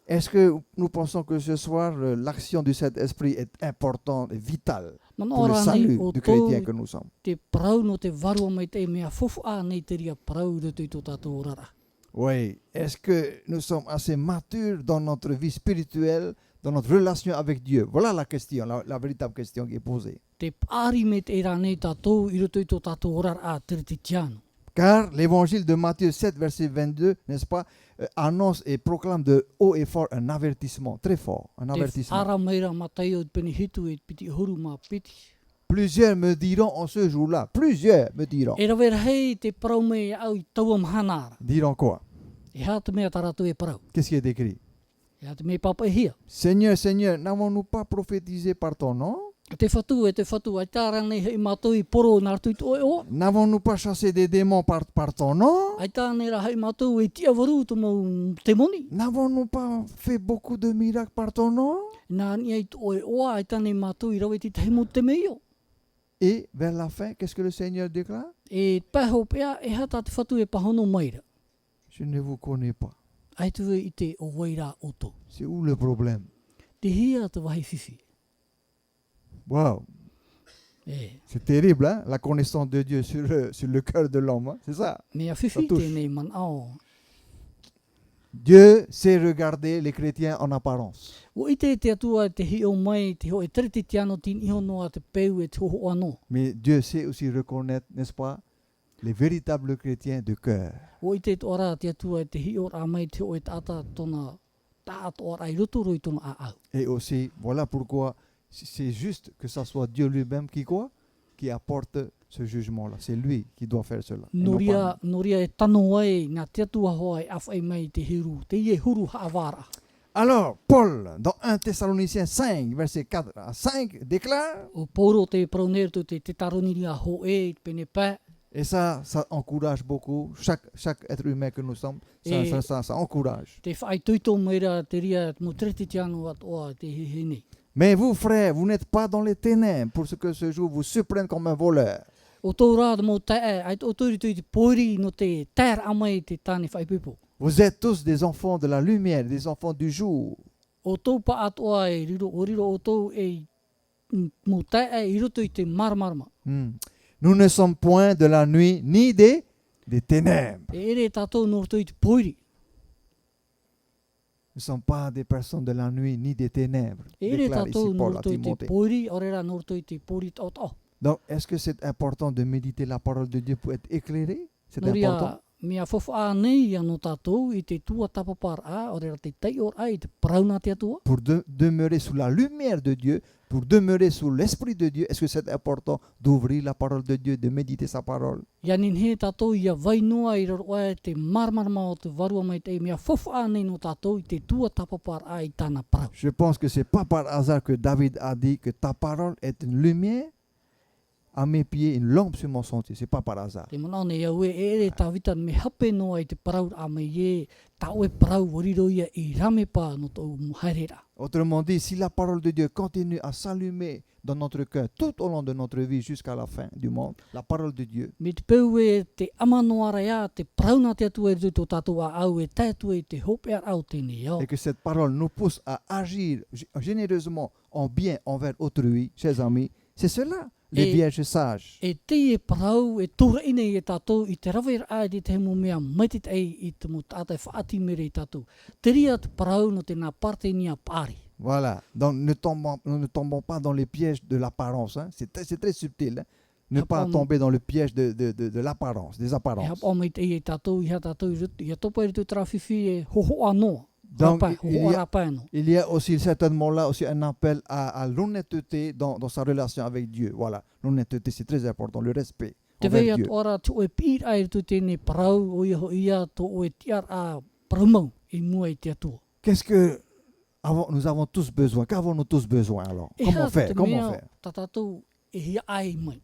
Est-ce que nous pensons que ce soir, l'action du Saint-Esprit est importante et vitale pour le salut du chrétien que nous sommes? Te parau no te varua mai te mea fofu a nei te ria parau rutu i tō tātou rara. Oui. Est-ce que nous sommes assez matures dans notre vie spirituelle, dans notre relation avec Dieu? Voilà la question, la véritable question qui est posée. Te pāri me te rā nei tātou i rutu i tō tātou rara a tere te tiano. Car l'évangile de Matthieu 7, verset 22, n'est-ce pas, annonce et proclame de haut et fort un avertissement, très fort, un Te avertissement. whara meira matai o peni hitu e piti huru mā piti. Plusieurs me diront en ce jour-là, plusieurs me diront. E rawera hei te parau me au i taua mahanara. Diront quoi? E hā te mea taratu e parau. Qu'est-ce qui est écrit? E hā te mea papa e hia. Seigneur, Seigneur, n'avons-nous pas prophétisé par ton nom? Te whatu, ai tā nei hei mātou i poro nā ratu i tō e o. N'avons-nous pas chassé des démons par ton nom? Ai tā nei rā hei mātou i tia waru tō mau te moni. N'avons-nous pas fait beaucoup de miracles par ton nom? Nā ni ai tō e oa, ai tā nei mātou i rawe ti te hemo te mei o. Et vers la fin, qu'est-ce que le Seigneur déclare? E paho pea, e hata te whatu e pahono maira. Je ne vous connais pas. Ai tu i te o waira oto. C'est où le problème? Te hia te wahi whiwhi. Wow, E, c'est terrible, hein? La connaissance de Dieu sur le cœur de l'homme, hein? C'est ça. mea whiwhi touche. tēnei man ao. Dieu sait regarder les chrétiens en apparence. O ite te atua te hi o mai, te ho e tere te tiano tin iho noa te peu e te hoho anō. Mais Dieu sait aussi reconnaître, n'est-ce pas, les véritables chrétiens de cœur. O ite te ora te atua te hi o rā mai te o e tata tona tāto ora i rotoro i tona a au. Et aussi, voilà pourquoi c'est juste que ça soit Dieu lui-même qui quoi? Qui apporte ce jugement-là. C'est lui qui doit faire cela. et non pas nous. Noria e tano ai, ngā te atua hoa e awhai mai te hiru, te ie huru haawara. Alors, Paul, dans 1 Thessaloniciens 5, verset 4 à 5, déclare, O poro te praoneru te taroni a ho e pene pā. et ça encourage beaucoup, chaque être humain que nous sommes, ça encourage. Te whai tuito meira te ria mo tere te tiano at oa te hihini. Mais vous, frères, vous n'êtes pas dans les ténèbres pour ce que ce jour vous surprenne comme un voleur. O tō rā mo tae, ai o tōri tui te poiri no te tēr amai te tāne whaipipo. Vous êtes tous des enfants de la lumière, des enfants du jour. O tō pa atoa e riro, o riro o tō e mo tae i roto i te maramarama. Nous ne sommes point de la nuit ni des ténèbres. E ere tātou no roto i te poiri. Nous ne sommes pas des personnes de la nuit ni des ténèbres, E ere déclare ici tātou no Paul à roto i te Timothée. poiri, o rera no roto i te poiri o tō. Donc, est-ce que c'est important de méditer la parole de Dieu pour être éclairé? C'est important. Noria, mea fofa a nei anō tātou i te tua tapapar a, o rera te tei or a i te prauna te atua. Pour demeurer sous la lumière de Dieu, pour demeurer sous l'Esprit de Dieu, est-ce que c'est important d'ouvrir la parole de Dieu, de méditer sa parole? Ia nin he tātou ia vainoa i raro a te marmarama o te varua mai te mea fofa a nei no tātou i te tua tapapar a i tāna parau. Je pense que c'est pas par hasard que David a dit que ta parole est une lumière à mes pieds, une lampe sur mon sentier. C'est pas par hasard. Te mana ne au e ere tā wita me hape noa i te parau a mai e tau e parau wariro ia i rame pā no tō haerera. Autrement dit, si la parole de Dieu continue à s'allumer dans notre cœur tout au long de notre vie jusqu'à la fin du monde, la parole de Dieu, Me te peu e te amanoara ia, te prauna te atua e tō tātou a au e tātua e te hope ar au tēnei au. et que cette parole nous pousse à agir généreusement en bien envers autrui, chers amis, c'est cela, les Et- vierges sages. E te e parau e tora ine e tātou i te rawe a te te hemo mea maitit ei i te mo tātai whaati mere i tātou. Te ria te parau no te nā parte ni a pāri. Voilà, donc nous ne tombons pas dans les pièges de l'apparence, hein. C'est très subtil. Hein. Ne pas tomber dans le piège de l'apparence, des E apparences. hap o mai te i tātou, i ha tātou i rutu, i a topa i rutu trawhiwhi e hoho anoa. Donc, Rapai, hoho arapai anō. il y a aussi certainement là aussi un appel à l'honnêteté dans sa relation avec Dieu. Voilà, l'honnêteté c'est très important, le respect Te vei envers atu Dieu. ora tu oe pīr ai rutu tēnei parau, o ia ho ia to oe tiar a paraumau i mua i te atua. Qu'est-ce que nous avons tous besoin? Qu'avons-nous tous besoin alors? E Comment hea faire? te Comment mea faire? tā tātou e hia ai mai.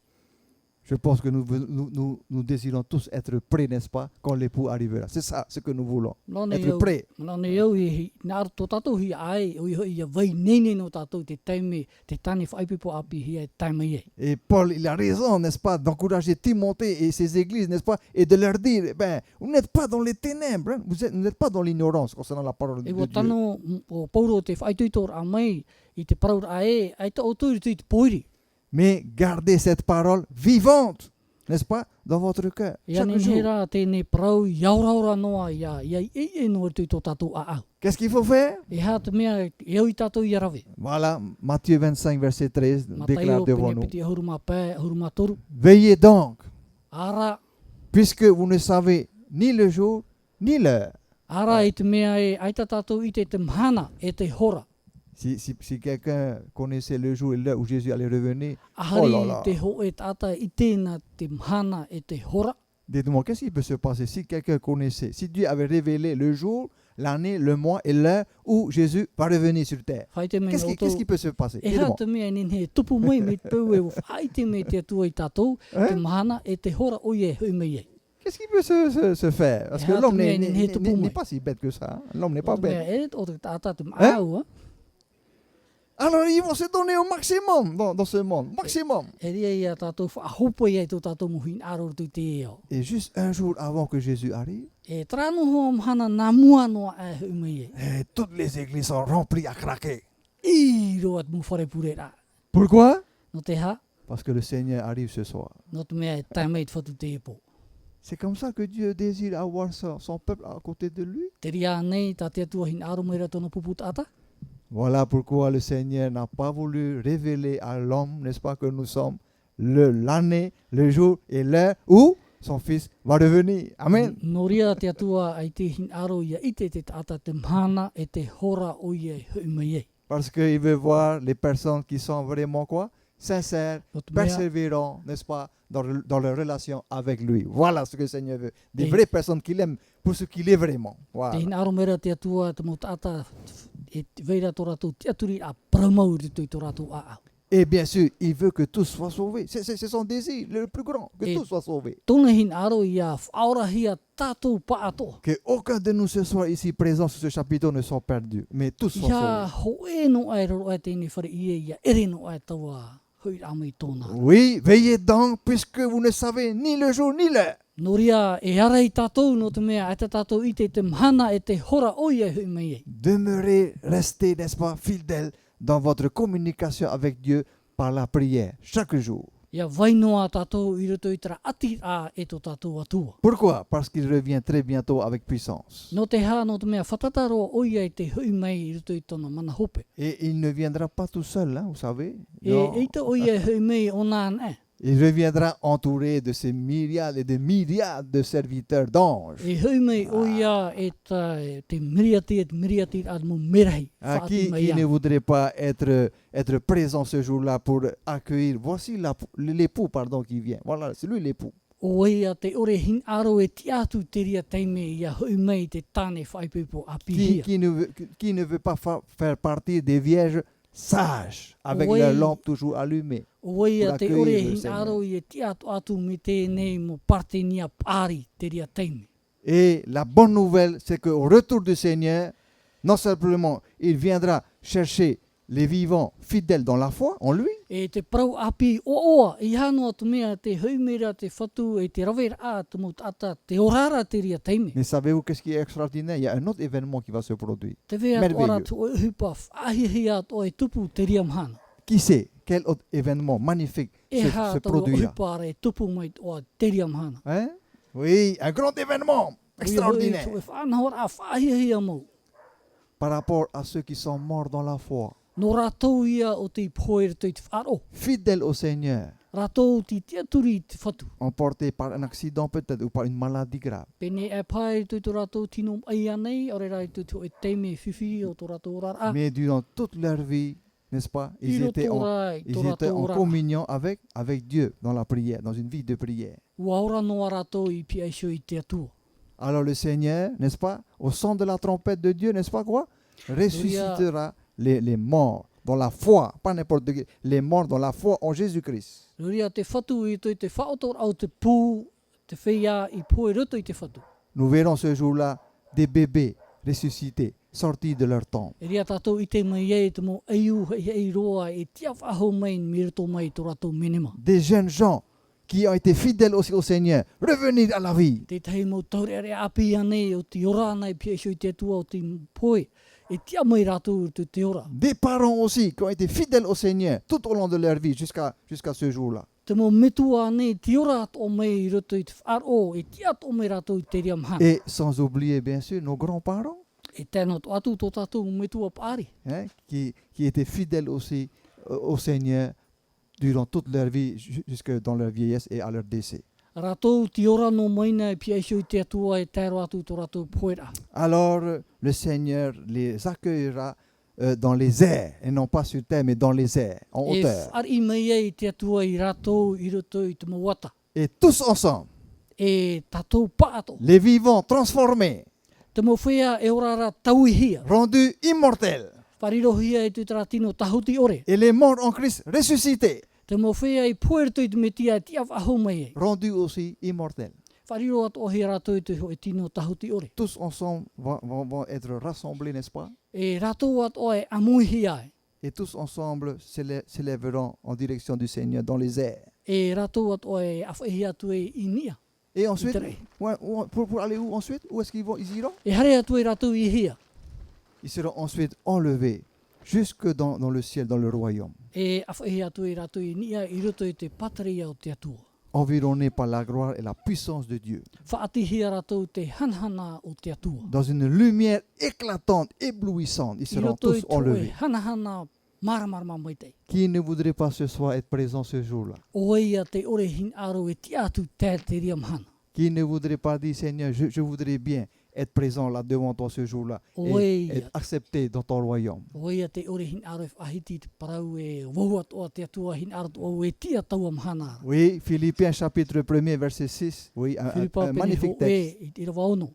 Je pense que nous désirons tous être prêts, n'est-ce pas, quand l'époux arrivera. C'est ça ce que nous voulons, être prêts. Nōne au i nā aru tō tātou hi ai, o i vai nene no tātou te taime, te tane whaipipo api hi ai taime iei. Et Paul, il a raison, n'est-ce pas, d'encourager Timothée et ses églises, n'est-ce pas, et de leur dire, ben, vous n'êtes pas dans les ténèbres, hein, vous n'êtes pas dans l'ignorance concernant la parole de E Dieu. wa tano o Paulo te whaituitor a mai, i te paraur a e, ai ta o tūri tui te poiri. Mais gardez cette parole vivante, n'est-ce pas, dans votre cœur, Ia chaque ne jour. hera tēnei parau iauraura noa ia i no tui tō tātou a au. Qu'est-ce qu'il faut faire? E hea te mea e au i tātou i arawe. Voilà, Matthieu 25, verset 13, déclare Mataio devant pene nous. piti ahuruma pē, ahuruma toru. Veillez donc, Ara, puisque vous ne savez ni le jour, ni l'heure. ara i te mea e, ai ta tātou i te mhana e te hora. Si quelqu'un connaissait le jour et l'heure où Jésus allait revenir, Ahari oh là là. te ho e tata i tēnā te mhana e te hora. Dites-moi, qu'est-ce qui peut se passer si quelqu'un connaissait, si Dieu avait révélé le jour, l'année, le mois et l'heure où Jésus va revenir sur terre? Whai te mea Qu'est-ce o qui peut se passer? e hea Dites-moi. te mea nen he tupu mai me pau e whai te mea te atua i tātou, te mhana e te hora o ie hui mei ei. Qu'est-ce qui peut se faire? Parce que Et l'homme hâte, mais tout pour moi. n'est pas si bête que ça. Hein. L'homme n'est pas O te bête. mea e, o te tata te maau, Alors ils vont se donner au maximum dans ce monde. Maximum. e ria ia tātou whaahopo i ai tō tātou muhin aro tu te eo. Et juste un jour avant que Jésus arrive, E trano hoa mhana nā mua noa e hui mei ei. toutes les églises sont remplies à craquer. I roa te mu whare pure rā. Pourquoi? No te ha, Parce que le Seigneur arrive ce soir. no te mea e taimei te whatu te epo. C'est comme ça que Dieu désire avoir son peuple à côté de lui. Te ria nei, tā te atua hin aro meira tono pupu tata. Voilà pourquoi le Seigneur n'a pas voulu révéler à l'homme, n'est-ce pas, que nous sommes l'année, le jour et l'heure où son Fils va revenir. Amen. No ria te atua ai te hin aro ia ite te tata te mhana e te hora o ia e hui mei ei. Parce qu'il veut voir les personnes qui sont vraiment quoi? Sincères, No te mea, persévérants, n'est-ce pas, dans leur relation avec lui. Voilà ce que le Seigneur veut. Des Et- vraies personnes qu'il aime pour ce qu'il est vraiment. te Voilà. hin aro meira te atua te mo tata e te veira tō rātou te aturi a paramau ritu i tō rātou a au. Et bien sûr, il veut que tous soient sauvés. C'est son désir le plus grand, que Et- tous soient sauvés. Tōna hin aro ia whaorahia tātou pa atoa. Que aucun de nous ce soir ici présents sur ce chapitre ne soit perdu, mais tous soient Ia sauvés. ho e no ai roro ai tēnei whare ia ia ere no ai taua hui rāmei tōna. Oui, veillez donc, puisque vous ne savez ni le jour ni l'heure. No ria e ara i tātou no te mea, ai te tātou i te mhana e te hora o ia hui mei ei. Demeurez, restez, n'est-ce pas, fidèles dans votre communication avec Dieu par la prière, chaque jour. Ia wainoa tātou i roto i tera ati a e tō tātou atua. Pourquoi? Parce qu'il revient très bientôt avec puissance. No te hā no te mea whatataro o ia i te hui mei i roto i tōna mana hope. Et il ne viendra pas tout seul, hein, vous savez. E Non. i te o ia hui mei o nā ne. Il reviendra entouré de ces myriades et de myriades de serviteurs d'anges. E hui mei o ia e te miriati a mo merahi. Qui ne voudrait pas être présent ce jour-là pour accueillir? Voici l'époux, pardon, qui vient. Voilà, c'est lui l'époux. O ia te ore hin aro e ti atu te ria teime ia hui mei te tāne whaipipo api hia. Qui ne veut pas faire partie des vierges sages, avec Oui. leur lampe toujours allumée. O ia Pour te accueillir ore le hin Seigneur. aro i e ti atu me tēnei mo partenia pāri te ria teime. Et la bonne nouvelle, c'est qu'au retour du Seigneur, non simplement il viendra chercher les vivants fidèles dans la foi en lui, E te parau api o oa, i hanoa tu mea te huimera, te whatu, e te rawera a, te mo tata, te orara te ria teime. mais savez-vous qu'est-ce qui est extraordinaire? Il y a un autre événement qui va se produire. Te wea Merveilleux. ora tu o hupa, ahihi at o e tupu te ria mhana. Qui sait quel autre événement magnifique E se ha tau o produira? hupa are tupu mai o te ria mhana. Hein? Oui, un grand événement extraordinaire E whanahor a whahihi a mou. par rapport à ceux qui sont morts dans la foi, No rātou ia o te poer te wharo. fidèles au Seigneur. Rātou ti tia turi te whatu. emportés par un accident peut-être ou par une maladie grave. Pene e pai tui tō rātou tino ai anei, ore rai tui tō e teime whiwhi o tō rātou rara. Mais durant toute leur vie, n'est-ce pas, ils étaient en communion avec Dieu dans la prière, dans une vie de prière. Ua ora noa rātou I pia isio I te atua. Alors le Seigneur, n'est-ce pas, au son de la trompette de Dieu, n'est-ce pas quoi, ressuscitera les morts dans la foi, pas n'importe qui, les morts dans la foi en Jésus-Christ. Nuria te whatu I toi te whaotor au te pū, te whia I pō e roto I te whatu. Nous verrons ce jour-là des bébés ressuscités, sortis de leur tombe. E ria tātou I te mai e te mo eiu hei roa e tia whaho mai mi roto mai tō rātou menema. Des jeunes gens qui ont été fidèles aussi au Seigneur, revenir à la vie. Te tei mo taurere api anei o te ora nei pia isio I te atua o te poe. E tia mai rātou te ora. Des parents aussi qui ont été fidèles au Seigneur tout au long de leur vie jusqu'à ce jour-là. Te mo metua nei te ora at o mai I roto I te wharo, e tia at o mai rātou I te ria mahana. Et sans oublier bien sûr nos grands-parents, E tēnā tō atu tō tātou metua pāri. hein, qui étaient fidèles aussi au Seigneur durant toute leur vie, jusque dans leur vieillesse et à leur décès. Rātou te ora no maina e pia isio I te atua e tēro atu tō rātou poera. Alors le Seigneur les accueillera dans les airs, et non pas sur terre, mais dans les airs, en E hauteur. whari mai e I te atua I rātou I roto I te mawata. Et tous ensemble, E tātou pāto. les vivants transformés, Te mo whea e ora rā tauihia. rendus immortels, Wharirohia e tui tratino tahuti ore. et les morts en Christ ressuscités, Te mo whea I puerto I te metia e tia whaho mai e. rendus aussi immortels. Whariro atu o hea rātou I te ho e tino tahuti ore. Tous ensemble vont être rassemblés, n'est-ce pas? E rātou atu o e amuihia e. Et tous ensemble s'élèveront en direction du Seigneur dans les airs. E rātou atu o e awhahia atu e inia. Et ensuite, Itere. pour aller où ensuite? Où est-ce ils iront? E hare atu e rātou I hia. Ils seront ensuite enlevés jusque dans le ciel, dans le royaume, E awhahia atu e rātou I nia I roto I te pataria o te atua. environnés par la gloire et la puissance de Dieu, Whaatihia rātou te hanhana o te atua. dans une lumière éclatante, éblouissante. Ils I seront roto I tous tō e enlevés. hanahana maramarama mai te. Qui ne voudrait pas ce soir être présent ce jour-là? O ia te ore hin aro e ti atu te te ria mahana. Qui ne voudrait pas dire, Seigneur, je voudrais bien être présent là devant toi ce jour-là Oui. et être accepté dans ton royaume. O ia te ore hin aro e whahiti te parau e wauat o te atua hin aro o e tia taua mahana. Oui, Philippiens chapitre 1er verset 6, oui, un magnifique texte. E te rawa ono.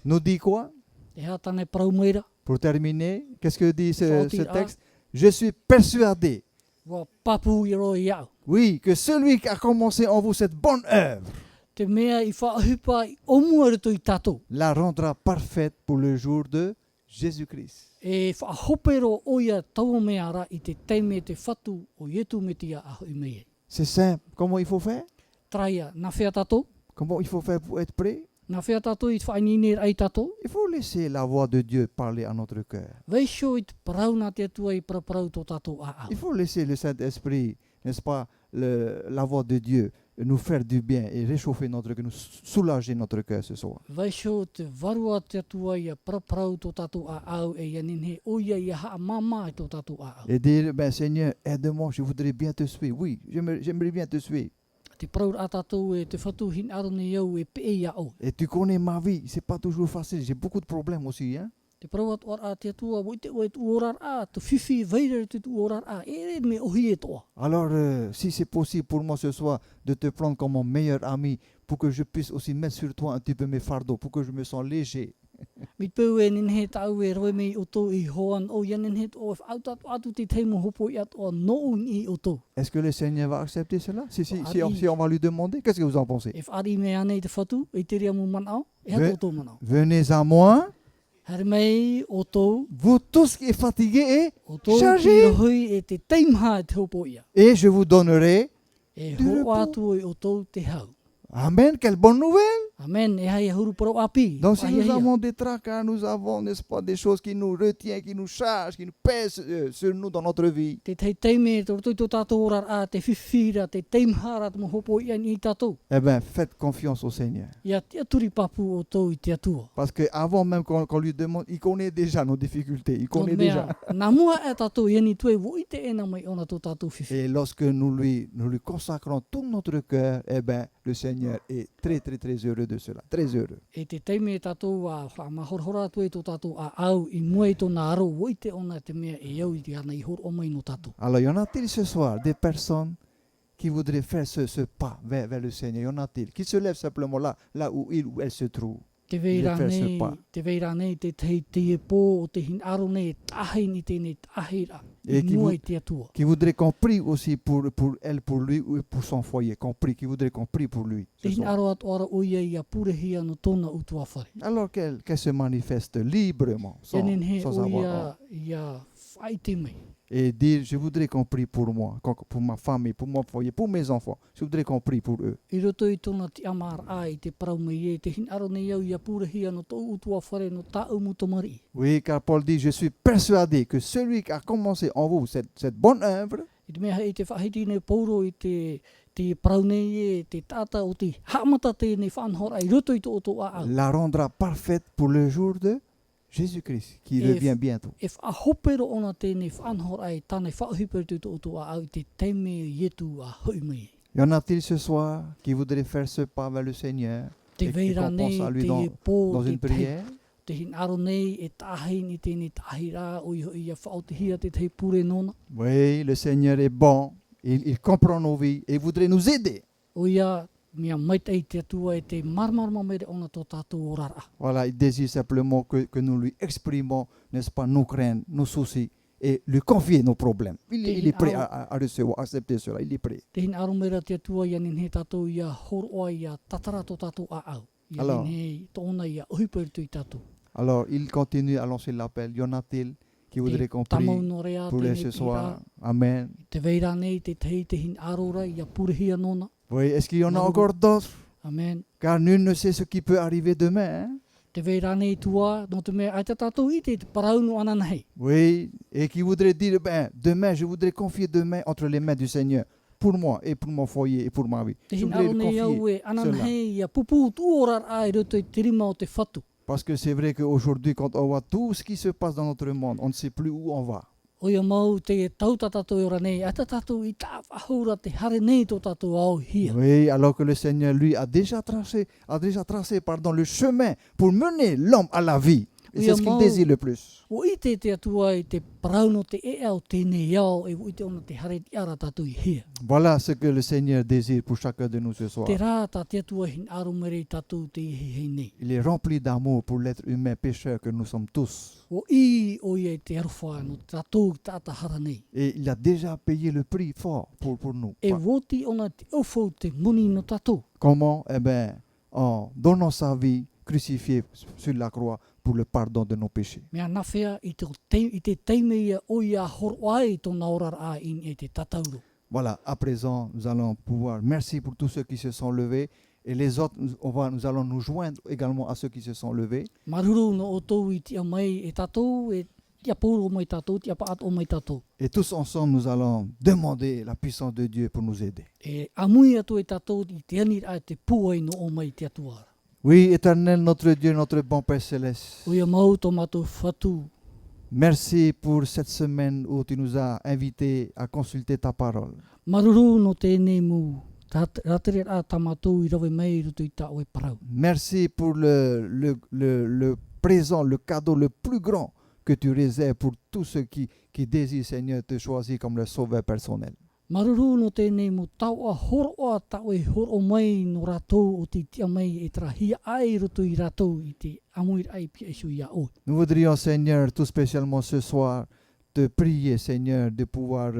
Nous dit quoi? E hea tane parau meira. Pour terminer, qu'est-ce que dit ce Fautira. texte? Je suis persuadé, Wa papu I ro I au. oui, que celui qui a commencé en vous cette bonne œuvre Te mea I whaahupa I omua ruto I tatou. la rendra parfaite pour le jour de Jésus-Christ. E whaahopero o ia taua mea ara I te teime te whatu o ietu me tia aho I mea. C'est simple. Comment il faut faire? Traia, na whea tatou. Comment il faut faire pour être prêt? Na whea tatou I te whainine ai tatou. Il faut laisser la voix de Dieu parler à notre cœur. Weisho I te parau na te atua I paraparau tō tatou a au. Il faut laisser le Saint-Esprit, n'est-ce pas, la voix de Dieu, nous faire du bien et réchauffer notre cœur, nous soulager notre cœur ce soir. Weisho te varua te atua I a paraparau tō tatou a au e ianinhe o ia I a haa mama I tō tatou a au. Et dire, ben Seigneur, aide-moi, je voudrais bien te suivre. Oui, j'aimerais bien te suivre. Te parau a tatou e te whatu hin arone iau e pe ia au. Et tu connais ma vie, c'est pas toujours facile, j'ai beaucoup de problèmes aussi. Hein? Te parau atu a te atua o te oe tu orar a, te whiwhi veire te tu orar a, e me ohi e toa. Alors, si c'est possible pour moi ce soir de te prendre comme mon meilleur ami, pour que je puisse aussi mettre sur toi un petit peu mes fardeaux, pour que je me sens léger. Mi peu e ninhe tau e roe mei o tō I hoan o ia ninhe o e whautatu atu te teimu hopo I atu o noun I o tō. Est-ce que le Seigneur va accepter cela? Si on va lui demander, qu'est-ce que vous en pensez? E whaari mea nei te whatu, e te ria mu manao, e hatu o tō manao. Venez à moi, Hare mei o tō, vous tous qui êtes fatigués, o tō ki chargés, rohui e te teimha e te hopo ia. et je vous donnerai E du ho repos. atu o tō te hau. Amen, quelle bonne nouvelle. Amen, e hai huru poro api. Donc si Wahia nous hia. avons des tracas, nous avons, n'est-ce pas, des choses qui nous retiennent, qui nous chargent, qui nous pèsent sur nous dans notre vie. Te tei teime, te rotoi tō tātou orar a, te whiwhira, te teimhara, te mohopo i ani i tātou. Eh bien, faites confiance au Seigneur. Ia te aturi papu o tō i te atua. Parce qu'avant même qu'on lui demande, il connaît déjà nos difficultés. Il connaît déjà. Nā mua e tātou i ani tue, wo i te ena mai ona tō tātou whiwhi. Et lorsque nous lui consacrons tout notre cœur, eh bien, le Seigneur est très, très, très heureux de cela. Très heureux. E te teime e tātou a mahorhora atu e tō tātou a au i mua i tōna aro, wo i te ona te mea e au i te ana i hor o mai no tātou. Alors, y en a-t-il ce soir des personnes qui voudraient faire ce pas vers le Seigneur? Y en a-t-il qui se lèvent simplement là où il ou elle se trouve? Te veira faire ce nei, pas. te veira nei, te e pō o te hin aro nei, tahe ni tēnei tahira, E i ki mua vu- i te atua. Qui voudraient qu'on prie aussi pour elle, pour lui ou pour son foyer. Qui voudraient qu'on prie pour lui. Te ce hin soir. aro atu ara o ia i a purehia no tōna utua whare. Alors qu'elle se manifeste librement, Enen he sans o avoir honte. ia whai te mei. Et dire, je voudrais qu'on prie pour moi, pour ma famille, pour mon foyer, pour mes enfants. Je voudrais qu'on prie pour eux. I roto i tōna te amar a i te parau mei e, te hin aro nei au i a purehia no tō utua whare no tā umutomari. Oui, car Paul dit, je suis persuadé que celui qui a commencé en vous cette bonne œuvre, I te mea i te whahiti nei pauro i te parau nei e, te tata o te hamata tēnei whanhora i roto i tō tō a au. la rendra parfaite pour le jour de Jésus-Christ, qui Et revient bientôt. E whahopero ona tēnei whanhora i tānei whauhiperu tū tō tō a au i te teime ietu a hui mei. Y en a-t-il ce soir qui voudraient faire ce pas vers le Seigneur Te et veira qu'on nei, pense à lui te dans e pō, une te te prière? te hin aro nei e tāhei ni tēnei tahira o i a whaotihia te te pure nona. Oui, le Seigneur est bon, il comprend nos vies et il voudrait nous aider. O ia mea maitei te atua e te marmarma mere ona tō tātou orara. Voilà, il désire simplement que nous lui exprimons, n'est-ce pas, nos craintes, nos soucis et lui confier nos problèmes. Il est prêt à recevoir, à accepter cela, il est prêt. Te hin aro mera te atua ia nin he tātou ia horoa ia tatara tō tātou a au. Ia Alors. nin he tōna ia uhiperu tū i tātou. Alors, il continue à lancer l'appel. Y en a-t-il qui voudrait qu'on prie Tamau no rea pour tēnei ce ki soir? rā. Amen. Te veira nei te te hin arora ia purehia nona. Oui, est-ce qu'il y en a Marugo. encore d'autres? Amen. Car nul ne sait ce qui peut arriver demain. Hein? Te veira nei tua, no te mea, ai te tātou i te parauno ana nei. Oui, et qui voudrait dire, ben, demain, je voudrais confier demain entre les mains du Seigneur, pour moi et pour mon foyer et pour ma vie. Te Je hin voudrais aro le nei au confier. e ana cela. nei ia pupu tu orar a i roto i te rima o te whatu. Parce que c'est vrai qu'aujourd'hui, quand on voit tout ce qui se passe dans notre monde, on ne sait plus où on va. O ia mau te tauta tātou ora nei, ai te tātou i tā whahura te hare nei tō tātou au hia. Oui, alors que le Seigneur, lui, a déjà tracé le chemin pour mener l'homme à la vie. Et Oui, c'est ce qu'il amau. désire le plus. O i te atua i te parauno te e au tēnei au, e o i te ona te hare ti ara tātou i hia. Voilà ce que le Seigneur désire pour chacun de nous ce soir. Te rā tā te atua hin aro mere i tātou te ihi hei nei. Il est rempli d'amour pour l'être humain pécheur que nous sommes tous. O i o ia i te arwha no tātou tāta hara nei. Et il a déjà payé le prix fort pour nous. E woti ona te ofo te muni no tātou. Comment? Eh bien, en donnant sa vie crucifiée sur la croix pour le pardon de nos péchés. Mea nawhea i te teime ia o ia horoai tōna orara a in e te tatauro. Voilà, à présent, nous allons pouvoir. Merci pour tous ceux qui se sont levés. Et les autres, nous allons nous joindre également à ceux qui se sont levés. Maruru no o tōu i tia mai e tātou, e tia pōro o mai tātou, tia paat o mai tātou. Et tous ensemble, nous allons demander la puissance de Dieu pour nous aider. E amui atu e tātou i te anir a te puai no o mai te atuara. Oui, éternel, notre Dieu, notre bon Père Céleste. O ia mau tō mātou whatu. Merci pour cette semaine où tu nous as invités à consulter ta parole. Maruru no tēnei mu. Ratere a tā mātou i rawe mai rutu i tā oe parau. Merci pour le présent, le cadeau le plus grand que tu réserves pour tous ceux qui désirent, Seigneur, te choisir comme leur sauveur personnel. Maruru no tēnei mu tau a horoa tau e horo mai no rātou o te tia mai e trahia ai rutu i rātou i te amuir ai pia isu ia o. Nous voudrions, Seigneur, tout spécialement ce soir, te prier, Seigneur, de pouvoir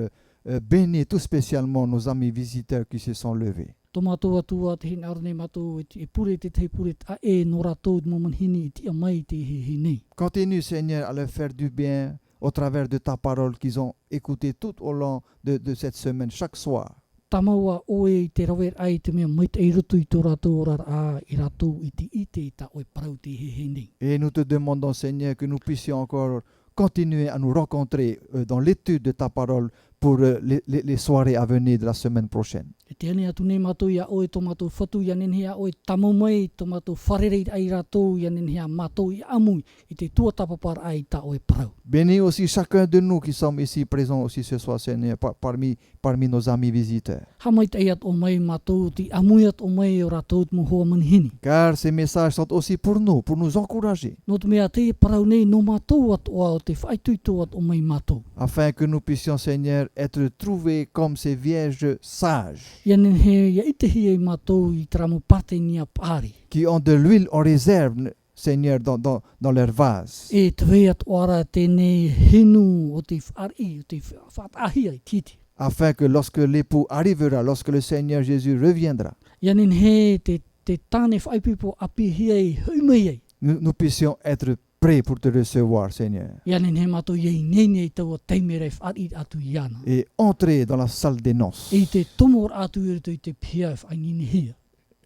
bénir tout spécialement nos amis visiteurs qui se sont levés. Tō mātou atua te hin arne mātou e pure te te pure a e no rātou mo manhini i tia mai te he nei. Continue, Seigneur, à leur faire du bien au travers de ta parole qu'ils ont écouté tout au long de cette semaine, chaque soir. tamaua oe I te rawe ai te mea mai te rutu I tō rātou ora a I rātou I te ite ta oe parau te hehenei. Et nous te demandons, Seigneur, que nous puissions encore continuer à nous rencontrer dans l'étude de ta parole pour les soirées à venir de la semaine prochaine. E te ane atu nei mātou ia oe tō mātou whatu ia nenhea oe tamo mai tō mātou wharerei ai rātou ia nenhea mātou I amui I te tuatapapar ai ta oe parau. Bénis aussi chacun de nous qui sommes ici présents aussi ce soir, Seigneur, parmi nos amis visiteurs. Hamai te iat o mai mātou ti amui at o mai o rātou te muhoa manhini. Car ces messages sont aussi pour nous encourager, No te mea te parau nei no mātou at oa o te whaituito at o mai mātou. afin que nous puissions, Seigneur, être trouvés comme ces vierges sages, Ia nenhe ia itehi e mātou I taramu pate nia pāri. qui ont de l'huile en réserve, Seigneur, dans leur vase, E te wei at oara tēnei hinu o te whaari, o te whaatahi ai titi. afin que lorsque l'époux arrivera, lorsque le Seigneur Jésus reviendra, Ia nenhe te tāne whaipipo api hiai huimei ai. nous puissions être prêts pour te recevoir, Seigneur, Ia nenhe mātou iei nei nei tau o teimere whaari atu I ana. et entrer dans la salle des noces. E te tomor atu I rutu I te pia whainini hia.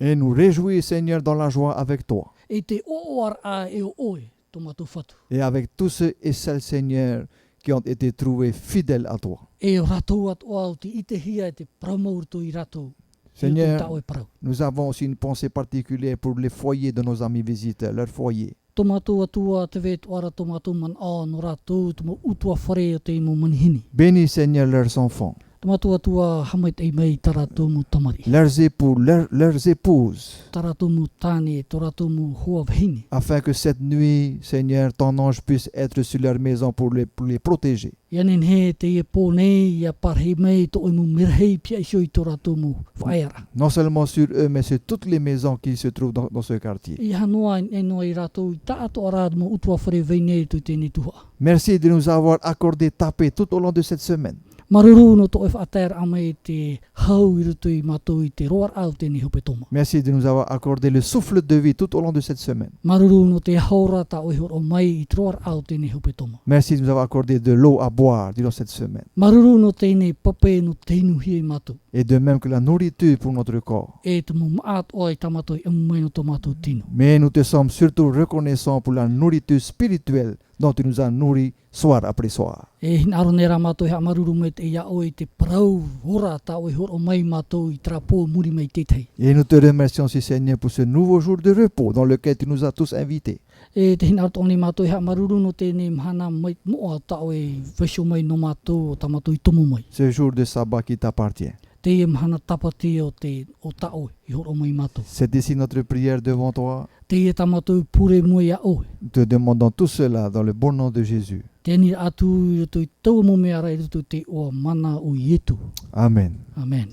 Et nous réjouir, Seigneur, dans la joie avec toi E te ooar a e o oe tō mātou whatu. et avec tous ceux et celles, Seigneur, qui ont été trouvés fidèles à toi. E o rātou at oa o te itehia e te praumaurtu I rātou. Seigneur, Ta oe parau. nous avons aussi une pensée particulière pour les foyers de nos amis visiteurs, leurs foyers. Tō mātou atua te wet oara tō mātou man a no rātou tō mo utua whare o te imo manhini. Bénis, Seigneur, leurs enfants, Tō mātou atua hamai te mei tā rātou mu tamari. leurs époux, leurs épouses, Tā rātou mu tāne, tō rātou mu hoa vahini. afin que cette nuit, Seigneur, ton ange puisse être sur leur maison pour les protéger. Ia nen he te e pō nei, ia parhei mei tō imu mirhei pia isio I tō rātou mu whaeara. Non seulement sur eux, mais sur toutes les maisons qui se trouvent dans ce quartier. I hanoa e noa I rātou I tā ato arād mo utua whare veinei tō tēnei tuha. Merci de nous avoir accordé ta paix tout au long de cette semaine. Maruru no tō e whaatēra ama e te hau I rutu I mātou I te roar au tēnei hope toma. Merci de nous avoir accordé le souffle de vie tout au long de cette semaine. Maruru no te haora ta o hor o mai I te roar au tēnei hope toma. Merci de nous avoir accordé de l'eau à boire durant cette semaine. Maruru no tēnei pape no teinu hi mātou. Et de même que la nourriture pour notre corps. E te mo maat o I tamato I mai no tō mātou tino. Mais nous te sommes surtout reconnaissants pour la nourriture spirituelle dont tu nous as nourris soir après soir. E hin aro nera mātou hea maruru me te ia o I te parau hora ta o hor o mai mātou I trapo muri mai tetei. Et nous te remercions aussi, Seigneur, pour ce nouveau jour de repos dans lequel tu nous as tous invités. E te hin aro tōni mātou hea maruru no tēnei mhana mai moa ta o e whaisho mai no mātou o ta mātou I tomo mai. Ce jour de sabbat qui t'appartient. Te e mhana tapati o ta o I hor o mai mātou. C'est ici notre prière devant toi. Te e ta mātou pure mo ia o. Nous te demandons tout cela dans le bon nom de Jésus. Tēnei atu I rutu I tau mo mea rai rutu te o mana o Ietu. Amen. Amen.